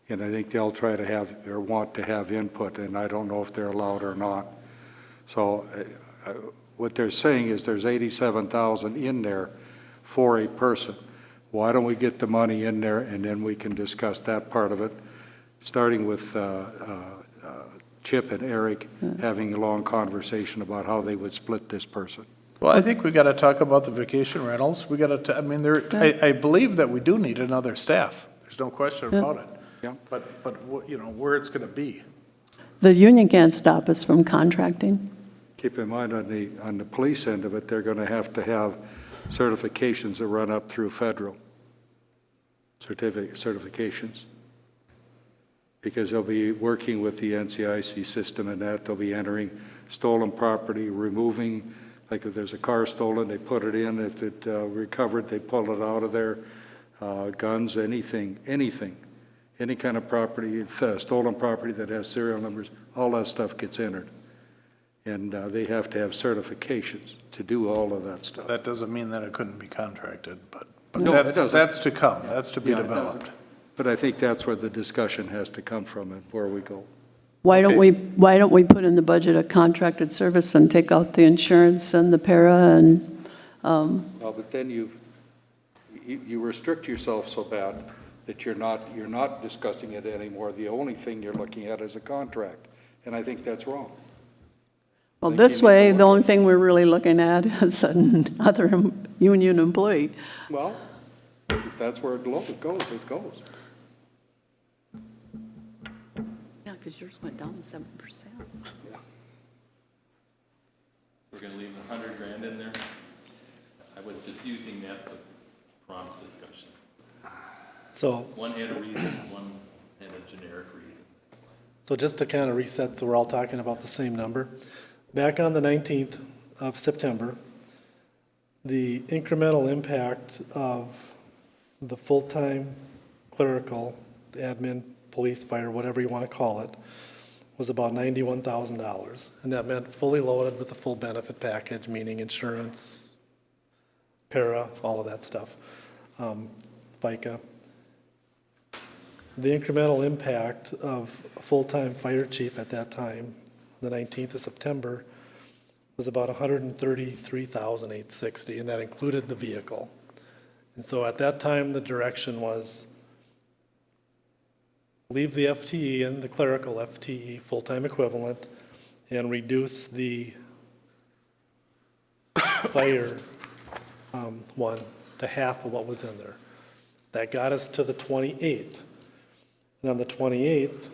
And I think they'll try to have, or want to have input, and I don't know if they're allowed or not. So what they're saying is there's 87,000 in there for a person. Why don't we get the money in there, and then we can discuss that part of it, starting with Chip and Eric having a long conversation about how they would split this person. Well, I think we got to talk about the vacation rentals. We got to, I mean, I believe that we do need another staff. There's no question about it. Yeah. But where it's going to be. The union can't stop us from contracting. Keep in mind, on the police end of it, they're going to have certifications that run up through federal certifications. Because they'll be working with the NCIC system and that, they'll be entering stolen property, removing, like if there's a car stolen, they put it in. If it recovered, they pull it out of there. Guns, anything, any kind of property, stolen property that has serial numbers, all that stuff gets entered. And they have to have certifications to do all of that stuff. That doesn't mean that it couldn't be contracted, but No, it doesn't. that's to come. That's to be Yeah, it developed. doesn't. But I think that's where the discussion has to come from and where we go. Why don't we put in the budget a contracted service and take out the insurance and the para and, Well, but then you restrict yourself so bad that you're not discussing it anymore. The only thing you're looking at is a contract, and I think that's wrong. well, think this you need to way, look the at- only thing we're really looking at is another union employee. Well, if that's where it goes, it goes. Yeah, because yours went down 7%. We're gonna leave 100 grand in there? I was just using that for prompt discussion. So, One had a reason, one had a generic reason. so just to kind of reset, so we're all talking about the same number. Back on the 19th of September, the incremental impact of the full-time clerical, admin, police, fire, whatever you want to call it, was about $91,000. And that meant fully loaded with a full benefit package, meaning insurance, para, all of that stuff, FICA. The incremental impact of a full-time fire chief at that time, the 19th of September, was about $133,860, and that included the vehicle. And so at that time, the direction was leave the FTE in, the clerical FTE, full-time equivalent, and reduce the fire one to half of what was in there. That got us to the 28th. And on the 28th,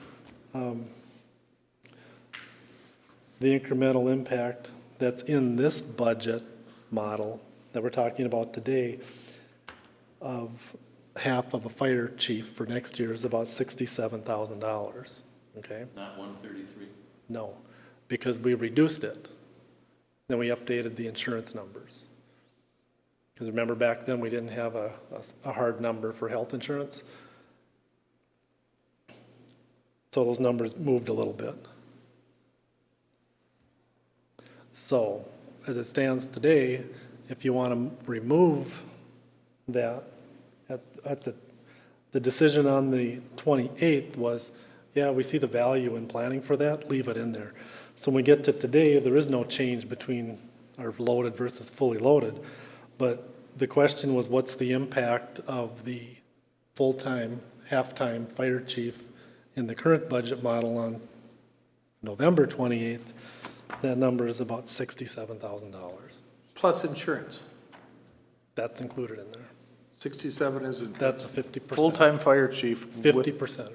the incremental impact that's in this budget model that we're talking about today of half of a fire chief for next year is about $67,000, okay? Not 133? No, because we reduced it. Then we updated the insurance numbers. Because remember back then, we didn't have a hard number for health insurance. So those numbers moved a little bit. So, as it stands today, if you want to remove that, at the decision on the 28th was, yeah, we see the value in planning for that, leave it in there. So when we get to today, there is no change between our loaded versus fully loaded. But the question was, what's the impact of the full-time, half-time fire chief in the current budget model on November 28th? That number is about $67,000. Plus insurance. That's included in there. 67 is a That's a 50%. full-time fire chief. with- 50%.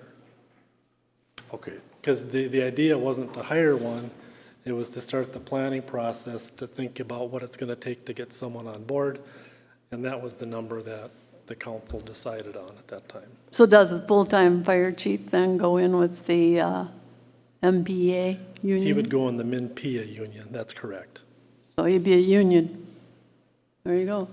Okay, Because the idea wasn't to hire one, it was to start the planning process to think about what it's going to take to get someone on board. And that was the number that the council decided on at that time. So does the full-time fire chief then go in with the MPA union? He would go in the MINPIA union, that's correct. So he'd be a union. There you go.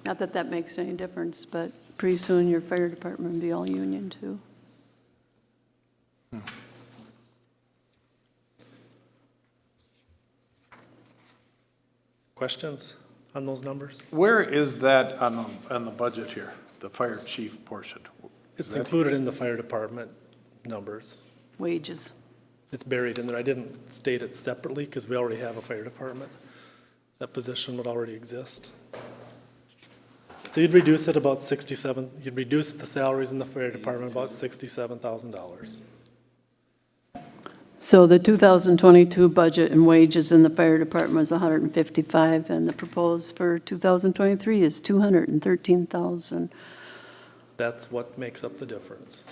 Not that that makes any difference, but pretty soon your fire department will be all union too. Questions on those numbers? where is that on the budget here, the fire chief portion? Is It's that- included in the fire department numbers. Wages. It's buried in there. I didn't state it separately because we already have a fire department. That position would already exist. So you'd reduce it about 67, you'd reduce the salaries in the fire department about $67,000. So the 2022 budget and wages in the fire department is 155, and the proposed for 2023 is 213,000. That's what makes up the difference.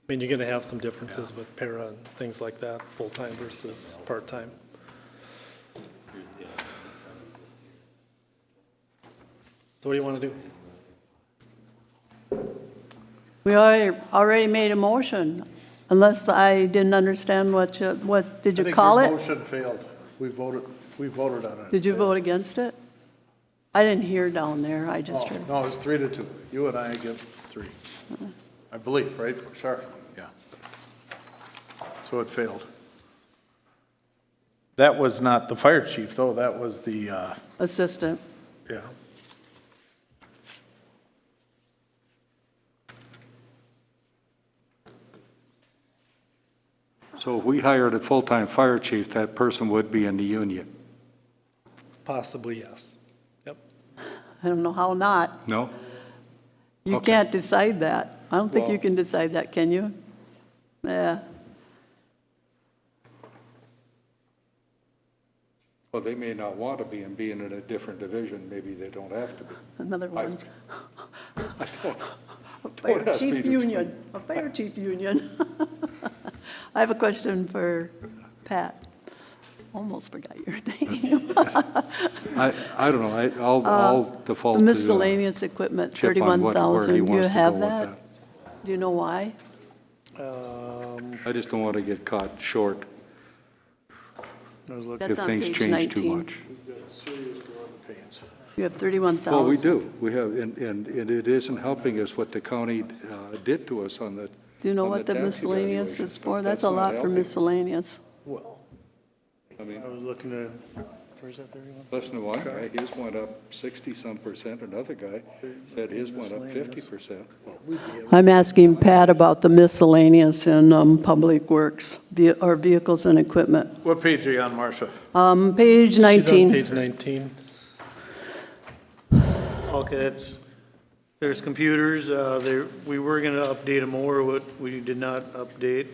I mean, you're gonna have some differences with para and things like that, full-time versus part-time. So what do you wanna do? We already made a motion, unless I didn't understand what did you call I it? think your motion failed. We voted on it. Did you vote against it? I didn't hear down there, I just Oh, heard. no, it was 3-2. You and I against 3. I believe, right? Sure, yeah. So it failed. That was not the fire chief, though, that was the, Assistant. yeah. So if we hired a full-time fire chief, that person would be in the union? Possibly, yes. Yep. I don't know how not. No? You Okay. can't decide that. I don't think you Well- can decide that, can you? Yeah. Well, they may not want to be, and being in a different division, maybe they don't have to be. Another one. I don't, A fire don't ask me chief to union, a fire chief union. I have a question for Pat. Almost forgot your name. I don't know, I'll default The to. miscellaneous equipment, Chip on where 31,000. he Do you wants to go have with that? Do you know why? I just don't want to get caught short I was looking, That's if on things page change too 19. much. You have 31,000. Well, we do, we have, and it isn't helping us what the county did to us on the. Do you know on what the tax miscellaneous evaluations, is but for? That's a not lot for helping. miscellaneous. I mean, I was looking at, where's that 31? listen to one guy, his went up 60-some%, another guy said his went up 50%. I'm asking Pat about the miscellaneous in Public Works, or vehicles and equipment. What page are you on, Marcia? Page She's on 19. page 19. Okay, there's computers, we were gonna update them more, what we did not update.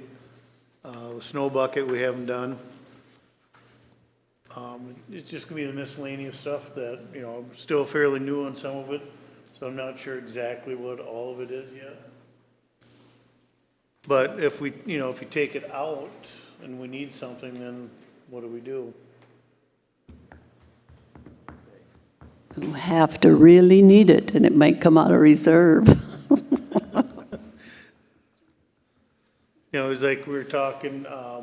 Snow bucket, we haven't done. It's just gonna be the miscellaneous stuff that, I'm still fairly new on some of it, so I'm not sure exactly what all of it is yet. But if we, if you take it out and we need something, then what do we do? You have to really need it, and it might come out of reserve. It's like we were talking, I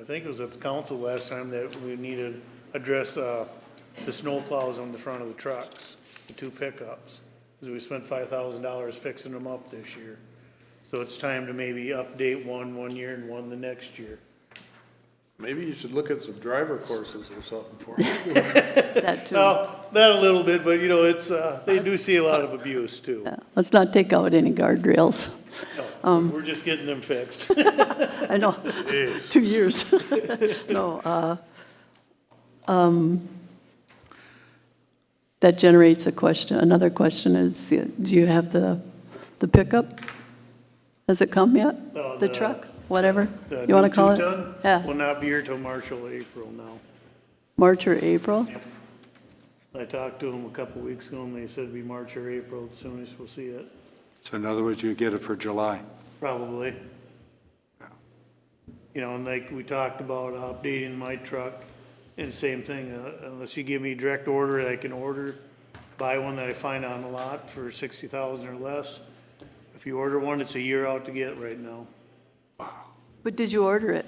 think it was at the council last time that we needed to address the snow plows on the front of the trucks, the two pickups. Because we spent $5,000 fixing them up this year. So it's time to maybe update one year and one the next year. Maybe you should look at some driver courses or something for you. That too. Well, that a little bit, but it's, they do see a lot of abuse too. Yeah. Let's not take out any guardrails. No, we're just getting them fixed. I know, 2 years. No, that generates a question. Another question is, do you have the pickup? Has it come yet? No, The the- truck, whatever The you want to new call it? two-ton Yeah, will not be here till March or April now. March or April? I talked to them a couple weeks ago, and they said it'd be March or April, as soon as we'll see it, So in other words, you get it for July. probably. And like we talked about updating my truck, and same thing, unless you give me direct order, I can buy one that I find on the lot for 60,000 or less. If you order one, it's a year out to get right now. But did you order it?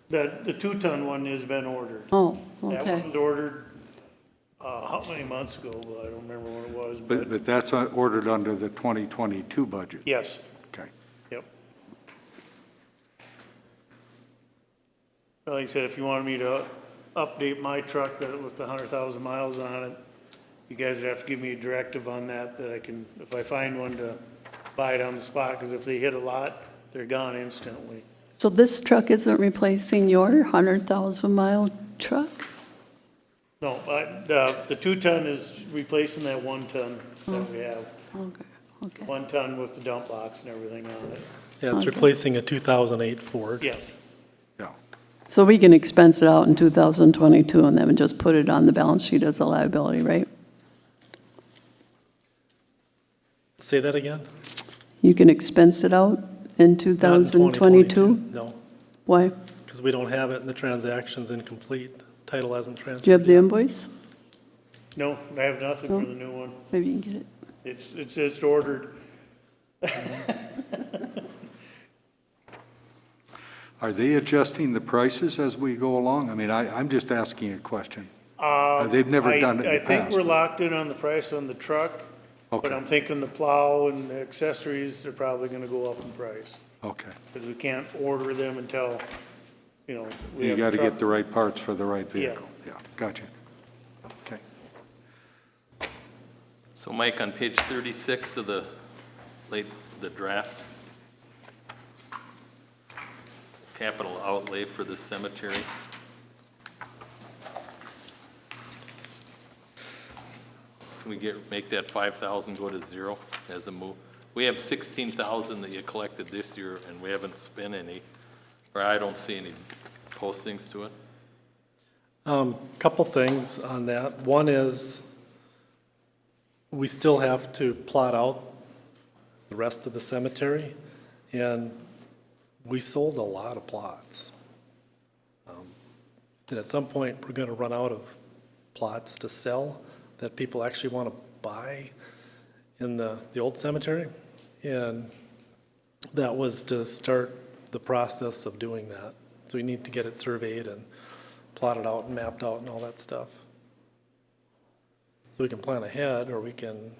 The two-ton one has been ordered. Oh, That okay. one was ordered, how many months ago, but I don't remember when it was, but But that's ordered under the 2022 budget. yes, Okay. yep. Like I said, if you wanted me to update my truck with the 100,000 miles on it, you guys would have to give me a directive on that I can, if I find one, to buy it on the spot, because if they hit a lot, they're gone instantly. So this truck isn't replacing your 100,000-mile truck? No, the two-ton is replacing that one-ton that we have. Okay, okay. One ton with the dump box and everything on it. Yeah, it's Okay. replacing a 2008 Ford. Yes, Yeah. So we can expense it out in 2022 and then just put it on the balance sheet as a liability, right? Say that again? You can expense it out in Not in 2022? No, Why? because we don't have it and the transaction's incomplete. Title hasn't transferred. Do you have the yet. invoice? no, I have nothing for the new one. Maybe you can get it. It's just ordered. Are they adjusting the prices as we go along? I mean, I'm just asking a question. They've never done it in the I think past. we're locked in on the price on the truck, but Okay. I'm thinking the plow and the accessories, they're probably gonna go up in price. Okay. Because we can't order them until you know. we You have got to truck- get the right parts for the right vehicle. Yeah, gotcha. Okay. So Mike, on page 36 of the draft, capital outlay for the cemetery. Can we make that 5,000 go to zero as a move? We have 16,000 that you collected this year, and we haven't spent any, or I don't see any postings to it. Couple things on that. One is, we still have to plot out the rest of the cemetery, and we sold a lot of plots. And at some point, we're gonna run out of plots to sell that people actually want to buy in the old cemetery. And that was to start the process of doing that. So we need to get it surveyed and plotted out and mapped out and all that stuff. So we can plan ahead, or we can,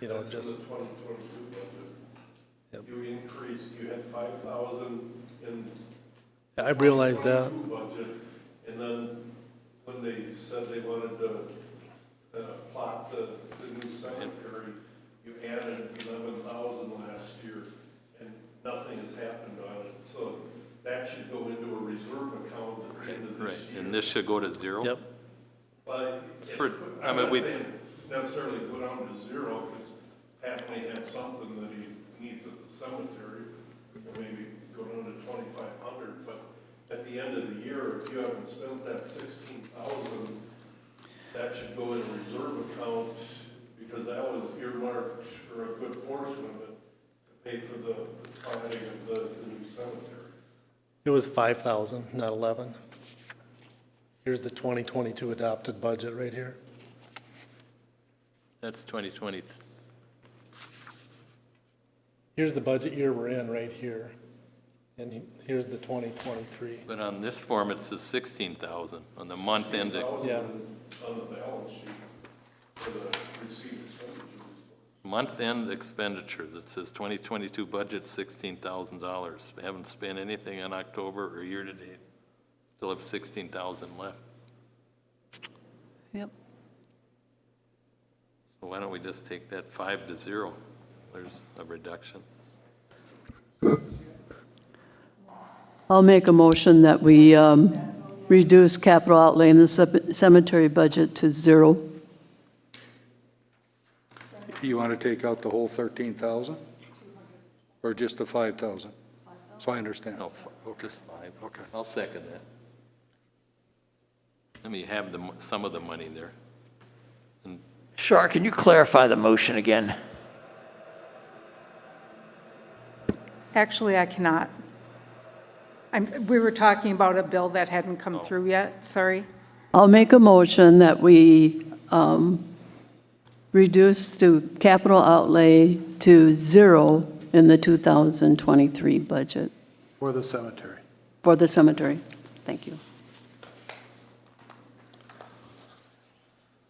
you know, just. 2022 budget. Yep. You increased, you had 5,000 in. I realize that. 2022 budget, and then when they said they wanted to plot the new cemetery, you added 11,000 last year, and nothing has happened on it. So that should go into a reserve account at the end of Right, this year. and this should go to zero? Yep. But I I'm mean, not we- saying necessarily go down to zero, because Pat may have something that he needs at the cemetery, or maybe go down to 2,500, but at the end of the year, if you haven't spent that 16,000, that should go in a reserve account, because that was earmarked for a good portion of it, to pay for the planning of the new cemetery. It was 5,000, not 11. Here's the 2022 adopted budget right here. That's 2020. Here's the budget year we're in right here. And here's the 2023. But on this form, it says 16,000 on the month end. Yeah. On the balance sheet for the received expenditures. Month-end expenditures, it says 2022 budget, $16,000. We haven't spent anything in October or year-to-date. Still have 16,000 left. Yep. So why don't we just take that 5 to 0? There's a reduction. I'll make a motion that we reduce capital outlay in the cemetery budget to zero. You want to take out the whole 13,000? Or just the 5,000? So I understand. No, just 5. Okay. I'll second that. Let me have some of the money there. And Shar, can you clarify the motion again? Actually, I cannot. We were talking about a bill that hadn't come through yet, sorry. I'll make a motion that we reduce the capital outlay to zero in the 2023 budget For the cemetery. for the cemetery. Thank you.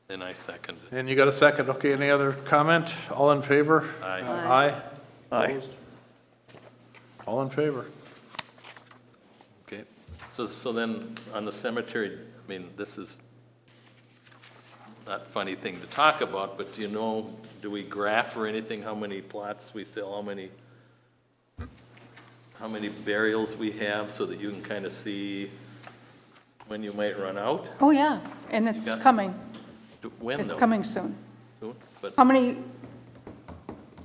then I second it. And you got a second. Okay, any other comment? All in favor? Aye. Aye. Aye. Opposed? All in favor? Okay. So then, on the cemetery, I mean, this is not a funny thing to talk about, but do you know, do we graph or anything, how many plots we sell, how many burials we have, so that you can kind of see when you might run out? Oh, yeah, and it's got- coming. When, It's though? coming soon. Soon? But How many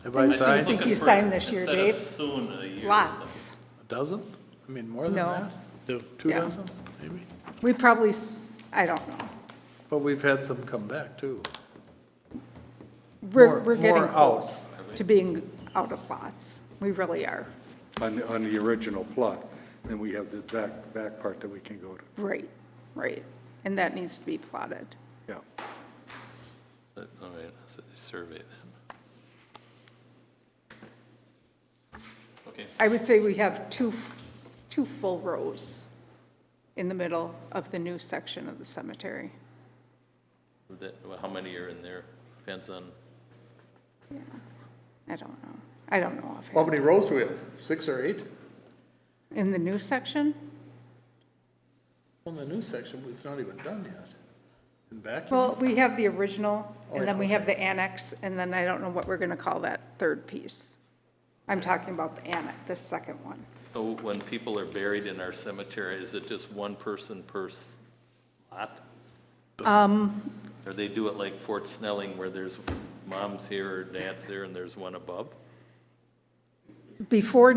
Have I things do you signed? think looking you for- signed this year, instead of Dave? soon, a year or Lots. A dozen? I mean, more than No. that? Two Yeah. dozen, maybe? We probably, I don't know. But we've had some come back, too. We're More getting out. close to being out of lots. We really are. On the original plot. Then we have the back part that we can go to. Right, right. And that needs to be plotted. Yeah. So, all right, so they survey them. Okay, I would say we have two full rows in the middle of the new section of the cemetery. well, how many are in there? Depends on, I don't know. I don't know How offhand. many rows do we have? 6 or 8? In the new section? Well, in the new section, it's not even done yet. In back. Well, we have the original, and then we have the annex, and then I don't know what we're going to call that third piece. I'm talking about the annex, the second one. So when people are buried in our cemetery, is it just one person per lot? Or they do it like Fort Snelling where there's mom's here or dad's there and there's one above? Before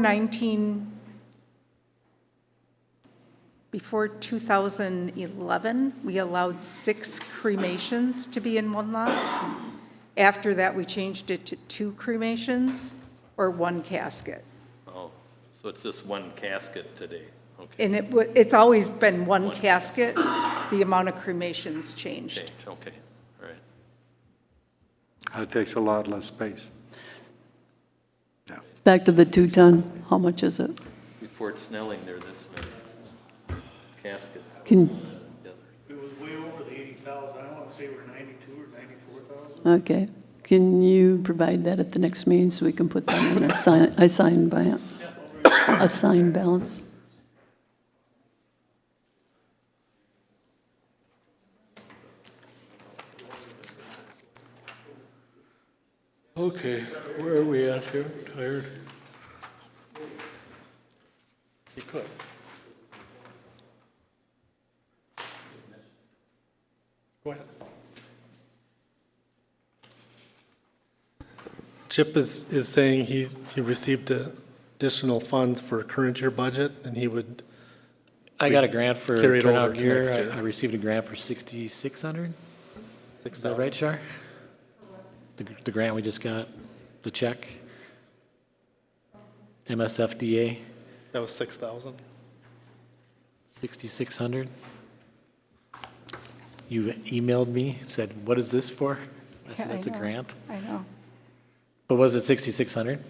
2011, we allowed 6 cremations to be in one lot. After that, we changed it to 2 cremations or 1 casket. Oh, so it's just one casket today, okay. And it's always been 1 casket. The amount of cremations changed. Change, okay, all right. It takes a lot less space. Back to the 2-ton, how much is it? Before it's Snelling, there this many caskets Can, together. It was way over the 80,000. I want to say we're 92 or 94,000. okay. Can you provide that at the next meeting so we can put that in assigned balance? Okay, where are we at here? Tired? You could. Go ahead. Chip is saying he received additional funds for current year budget, and he would, I got a grant for Carry it over turnout to next gear. year. I received a grant for 6,600. Is that right, Shar? The grant we just got, the check? MSFDA, that was 6,000. 6,600. You emailed me, said, what is this for? I said, Yeah, that's a know. grant. I know. But was it 6,600?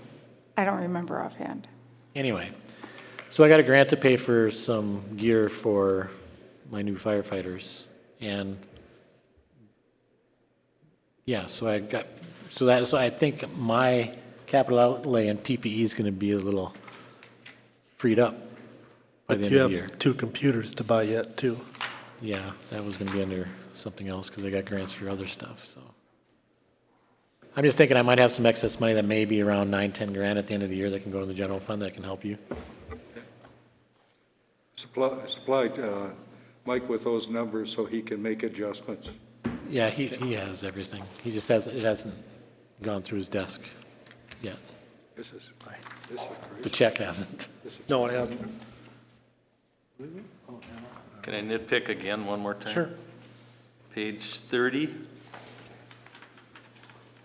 I don't remember offhand. Anyway, so I got a grant to pay for some gear for my new firefighters. And yeah, so I think my capital outlay and PPE is going to be a little freed up by the But end you of the year. have 2 computers to buy yet, too. Yeah, that was going to be under something else because I got grants for other stuff, so. I'm just thinking I might have some excess money that may be around 9-10 grand at the end of the year that can go to the general fund that can help you. Supply Mike with those numbers so he can make adjustments. Yeah, he has everything. He just has, it hasn't gone through his desk yet. This is The crazy. check hasn't. No, it hasn't. Can I nitpick again one more time? Sure. Page 30,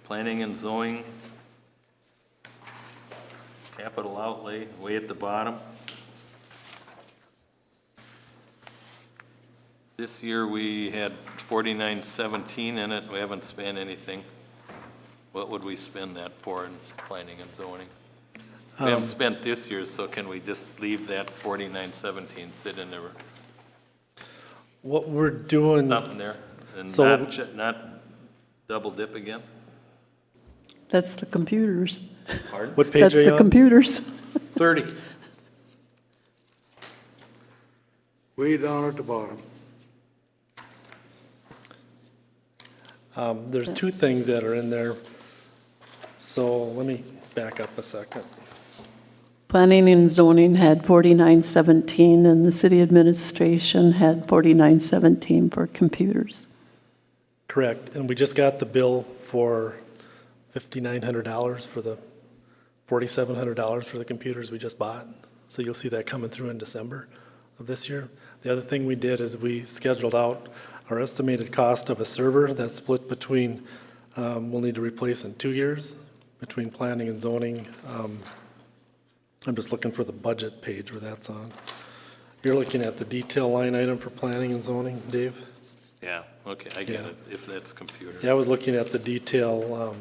planning and zoning, capital outlay, way at the bottom. This year, we had 4917 in it, we haven't spent anything. What would we spend that for in planning and zoning? We haven't spent this year, so can we just leave that 4917 sit in there, What we're doing, something there? And So- not double dip again? That's the computers. Pardon? what That's page are you the on? computers. 30. Way down at the bottom. There's 2 things that are in there. So let me back up a second. Planning and zoning had 4917, and the city administration had 4917 for computers. Correct, and we just got the bill for $5,900 for the $4,700 for the computers we just bought. So you'll see that coming through in December of this year. The other thing we did is we scheduled out our estimated cost of a server that's split between, we'll need to replace in 2 years, between planning and zoning. I'm just looking for the budget page where that's on. You're looking at the detail line item for planning and zoning, Dave? Yeah, okay, I get Yeah. it, if that's computer. Yeah, I was looking at the detail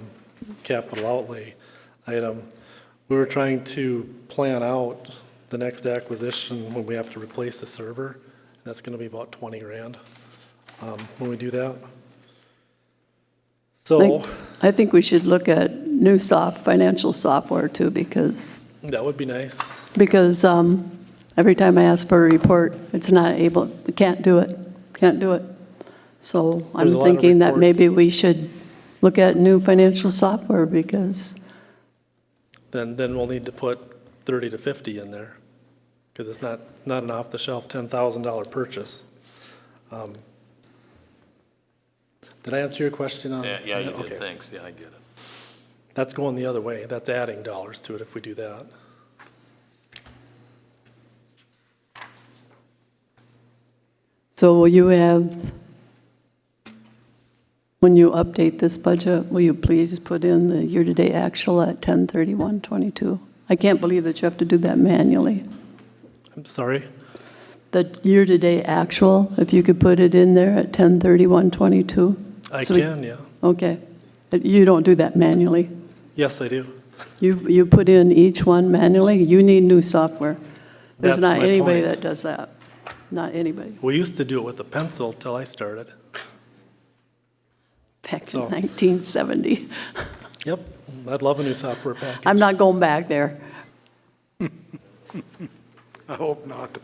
capital outlay item. We were trying to plan out the next acquisition when we have to replace the server. That's going to be about 20 grand when we do that. So I think we should look at new financial software too, because that would be nice. Every time I ask for a report, it's not able, can't do it, can't do it. So I'm There's a lot of thinking that reports. maybe we should look at new financial software because, Then we'll need to put 30 to 50 in there, because it's not an off-the-shelf $10,000 purchase. Did I answer your question on? Yeah, you Okay. did, thanks, yeah, I get it. That's going the other way. That's adding dollars to it if we do that. so will you have, when you update this budget, will you please put in the year-to-date actual at 10/31/22? I can't believe that you have to do that manually. I'm sorry? The year-to-date actual, if you could put it in there at 10/31/22? I So we- can, yeah. Okay. You don't do that manually? Yes, I do. You put in each one manually? You need new software. There's That's not my anybody point. that does that. Not anybody. We used to do it with a pencil till I started. Back to So- 1970. Yep, I'd love a new software package. I'm not going back there. I hope not.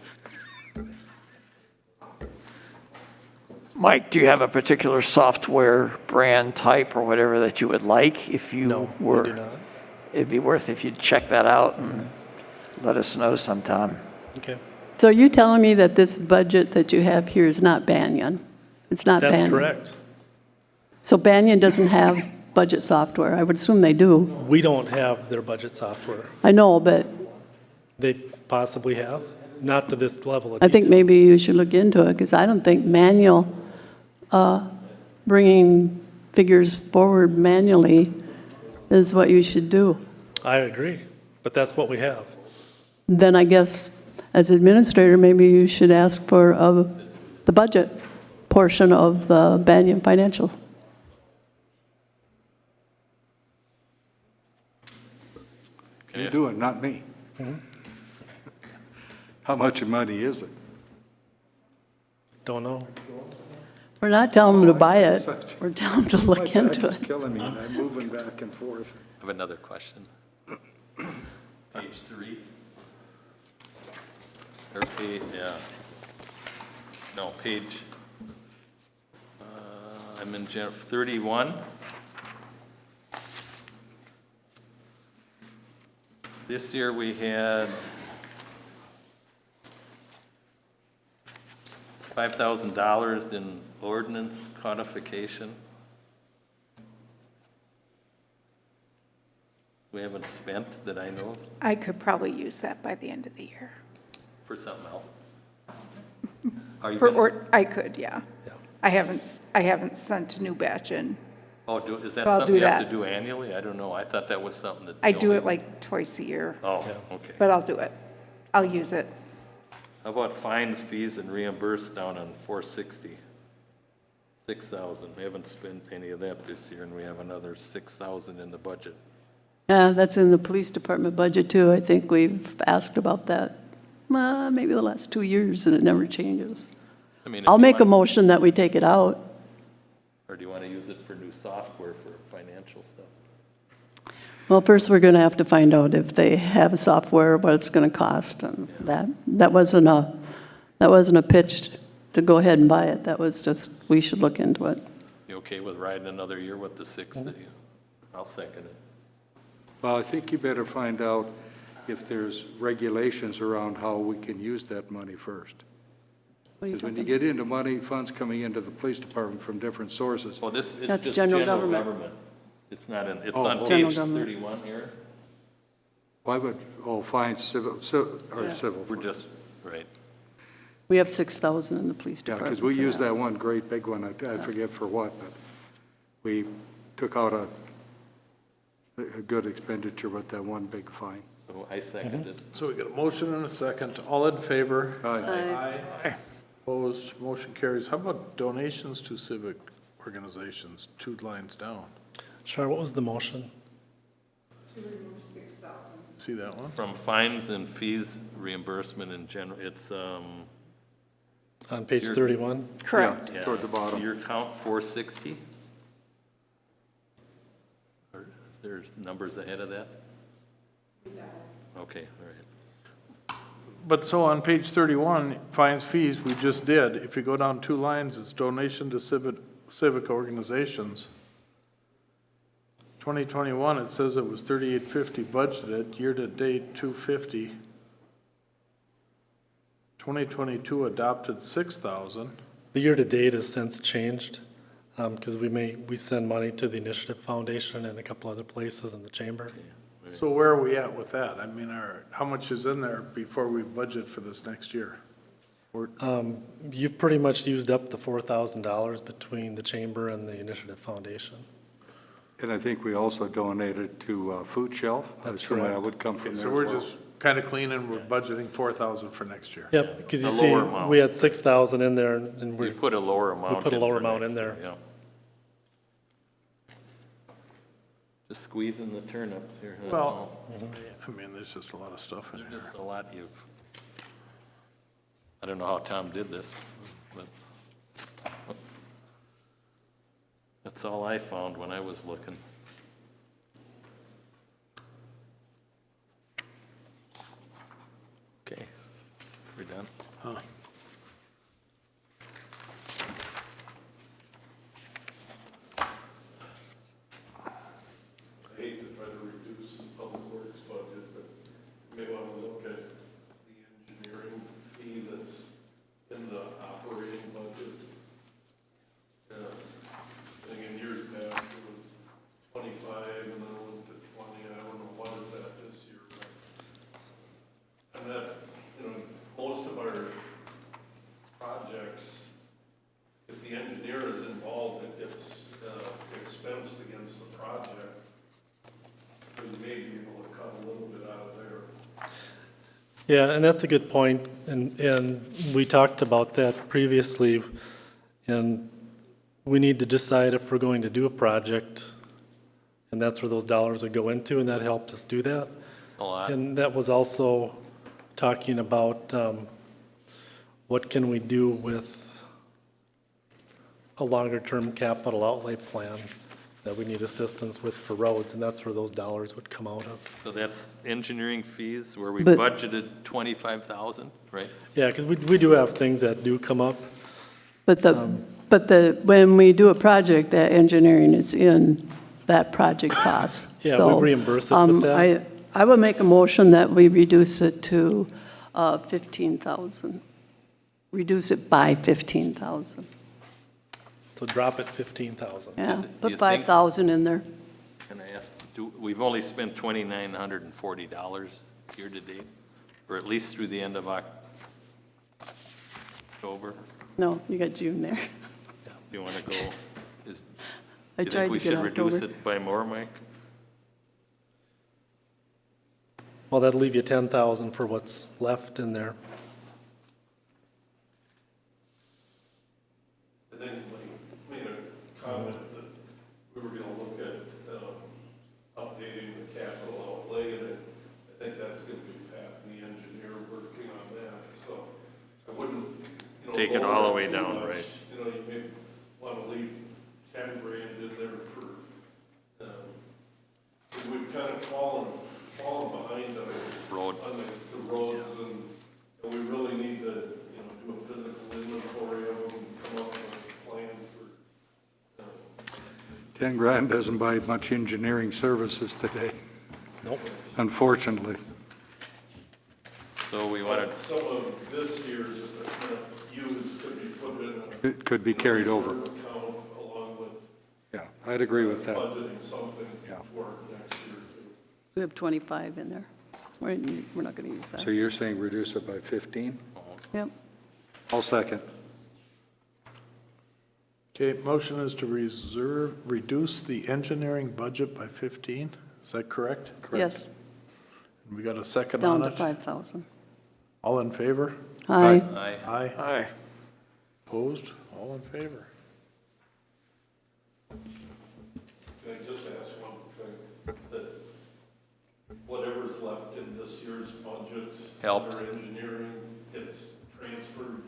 Mike, do you have a particular software brand type or whatever that you would like if you No, were? we do not. It'd be worth if you'd check that out and let us know sometime. Okay, So are you telling me that this budget that you have here is not Banyan? It's not Banyan? that's correct. So Banyan doesn't have budget software? I would assume they do. We don't have their budget software. I know, but They possibly have, not to this level of I think detail. maybe you should look into it, because I don't think manual, bringing figures forward manually is what you should do. I agree, but that's what we have. Then I guess, as administrator, maybe you should ask for the budget portion of the Banyan Financial. You do it, not me. How much money is it? Don't know. We're not telling them to buy it, we're telling them to My look back into is it. killing me, and I'm moving back and forth. I have another question. Page 3. Or page, yeah. No, page, I'm in 31. This year we had $5,000 in ordinance codification. We haven't spent that I know of I could probably use that by the end of the year. for something else. Are you For, gonna- or, I could, yeah. Yeah. I haven't sent a new batch in. Oh, is that So I'll something do you have that. to do annually? I don't know. I thought that was something that. I the do only- it like twice a year, Oh, okay. but I'll do it. I'll use it. How about fines, fees, and reimburse down on 460? 6,000. We haven't spent any of that this year, and we have another 6,000 in the budget. Yeah, that's in the police department budget too. I think we've asked about that, maybe the last 2 years, and it never changes. I mean, if I'll you make a want- motion that we take it out. Or do you want to use it for new software for financial stuff? Well, first, we're going to have to find out if they have software, what it's going to cost, and that wasn't a pitch to go ahead and buy it. That was just, we should look into it. You okay with riding another year with the 6 that you, I'll second it. Well, I think you better find out if there's regulations around how we can use that money first. What are you Because when you talking- get into money, funds coming into the police department from different sources, Well, this, it's That's just general general government. government. It's not in, it's Oh, on General page government. 31 here. why would, fines, civil, or Yeah. civil. We're just, right. We have 6,000 in the police Yeah, department. because we for used that one great big one, I forget for what, but we took out a good expenditure with that one big fine. So I seconded. So we got a motion and a second. All in favor? Aye. Aye. Opposed? Motion carries. How about donations to civic organizations? 2 lines down. Shar, what was the motion? See that one? From fines and fees reimbursement in general, it's, On page You're- 31? Correct. yeah. Toward the bottom. Your count 460? Or is there numbers ahead of that? Okay, all right. But so on page 31, fines, fees, we just did. If you go down 2 lines, it's donation to civic organizations. 2021, it says it was 3850 budgeted, year-to-date 250. 2022 adopted 6,000. The year-to-date has since changed, because we send money to the Initiative Foundation and a couple other places in the chamber. So where are we at with that? I mean, how much is in there before we budget for this next year? You've pretty much used up the $4,000 between the chamber and the Initiative Foundation. And I think we also donated to Food Shelf. That's Sure, that correct. would come from Okay, there so as we're well. just kind of clean and we're budgeting 4,000 for next year. Yep, because you A see, lower amount. we had 6,000 in there, and We we put a lower amount. put a in lower for amount next in there. year, yeah. Just squeezing the turnip here, that's Well, all. I mean, there's just a lot of stuff in there. Just a lot I don't know how Tom did this, but that's all I found when I was looking. Okay, we're done. I hate to try to reduce the public works budget, but you may want to look at the engineering fee that's in the operating budget. I think in years past, it was 25 and then it went to 20, I don't know what is that this year. And that, most of our projects, if the engineer is involved, it gets expensed against the project. So you may be able to cut a little bit out of there. Yeah, and that's a good point, and we talked about that previously, and we need to decide if we're going to do a project, and that's where those dollars would go into, and that helped us do that. A lot. And that was also talking about what can we do with a longer-term capital outlay plan that we need assistance with for roads, and that's where those dollars would come out of. So that's engineering fees where we But- budgeted 25,000, right? Yeah, because we do have things that do come up. But when we do a project, that engineering is in that project cost. Yeah, we So, reimburse it with that. I would make a motion that we reduce it to 15,000. Reduce it by 15,000. So drop it 15,000. Yeah, Do you put think- 5,000 in there. Can I ask, we've only spent $2,940 year-to-date, or at least through the end of October? No, you got June there. Do you want to go, do I you tried think we to get should reduce October. it by more, Mike? Well, that'll leave you 10,000 for what's left in there. And then made a comment that we were gonna look at, updating the capital outlay, and I think that's gonna be Pat and the engineer working on that, so I wouldn't, Take it lower all the way too down, much. right. You may wanna leave 10 grand in there for, we've kind of fallen behind on Roads. on the roads, and we really need to, do a physical inventory of them, and come up with a plan for, 10 grand doesn't buy much engineering services today, Nope. unfortunately. So we want to, some of this year's, if it's not used, could be put in a It could be carried over. account along with Yeah, I'd agree with that. budgeting something Yeah. toward next year too. So we have 25 in there. We're not going to use So that. you're saying reduce it by 15? Yep. I'll second. Okay, motion is to reduce the engineering budget by 15, is that correct? Yes, And we got a second down on to it? 5,000. All in favor? Aye. I, Aye. Aye. Opposed? All in favor? Can I just ask one thing, that whatever's left in this year's budget Helps. under engineering gets transferred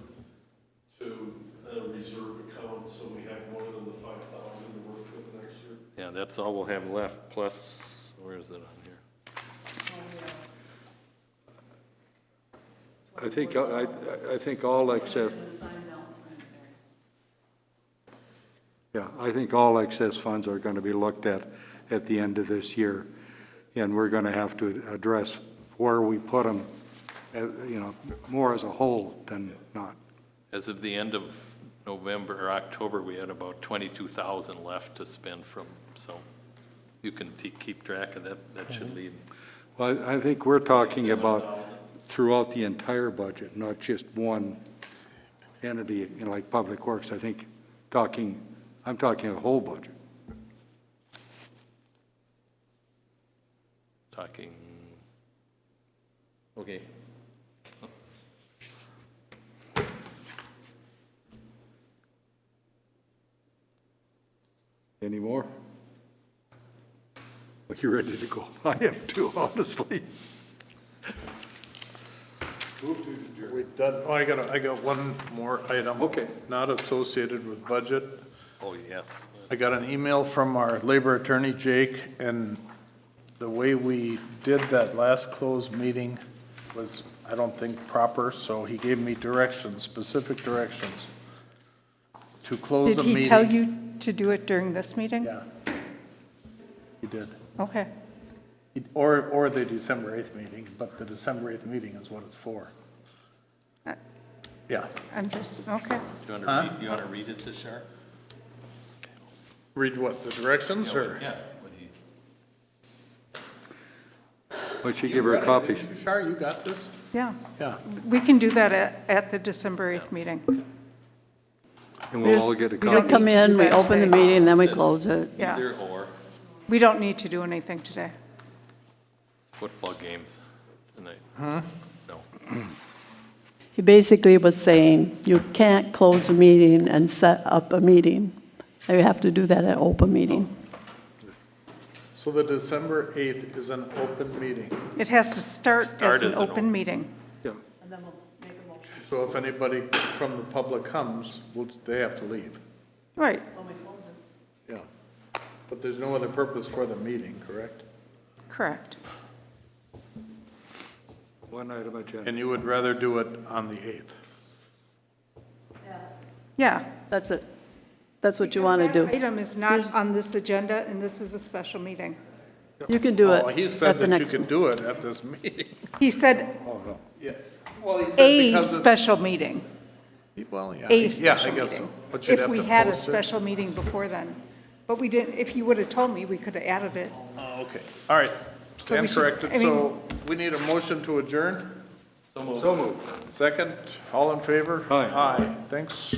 to a reserve account, so we have more than the 5,000 to work with next year. yeah, that's all we'll have left, plus, where is it on here? I think all excess. Yeah, I think all excess funds are going to be looked at the end of this year. And we're going to have to address where we put them, more as a whole than not. As of the end of November or October, we had about 22,000 left to spend from, so you can keep track of that. That should leave. Well, I think we're talking about throughout the entire budget, not just one entity, like Public Works. I'm talking the whole budget. Talking, okay. Any more? Well, you're ready to go. I am too, honestly. We done, oh, I got one more item. Okay. Not associated with budget. Oh, yes. I got an email from our labor attorney, Jake, and the way we did that last closed meeting was, I don't think, proper, so he gave me directions, specific directions to close Did the meeting. he tell you to do it during this meeting? Yeah. He did. Okay. Or the December 8th meeting, but the December 8th meeting is what it's for. Uh, Yeah. I'm just, okay. Do you want to read it to Shar? Read what, the directions, or? Yeah. Why don't you give her a copy? Shar, you got this? Yeah. Yeah. We can do that at the December 8th meeting. And we'll all get a We copy. don't come need to in, do we that open the today. meeting, then we close it. Yeah. Either or. We don't need to do anything today. Football games tonight. No. He basically was saying, you can't close a meeting and set up a meeting. You have to do that at open meeting. So the December 8th is an open meeting. It has to start as an open meeting. Yeah. So if anybody from the public comes, they have to leave. Right, Yeah. But there's no other purpose for the meeting, correct? correct. One item agenda. And you would rather do it on the 8th? Yeah. That's it. That's what you want to do. That item is not on this agenda, and this is a special meeting. You can do Oh, he it said at the that you next could one. do it at this meeting. He said Yeah. Well, he said a because it's- special meeting, Well, yeah. a Yeah, I special guess so. meeting. But you'd If have we to had a post it. special meeting before then. But we didn't, if you would have told me, we could have added it. Oh, okay. All right. So we Stand should- corrected. I mean- So we need a motion to adjourn? So moved. So moved. Second, all in favor? Aye. Aye. Thanks.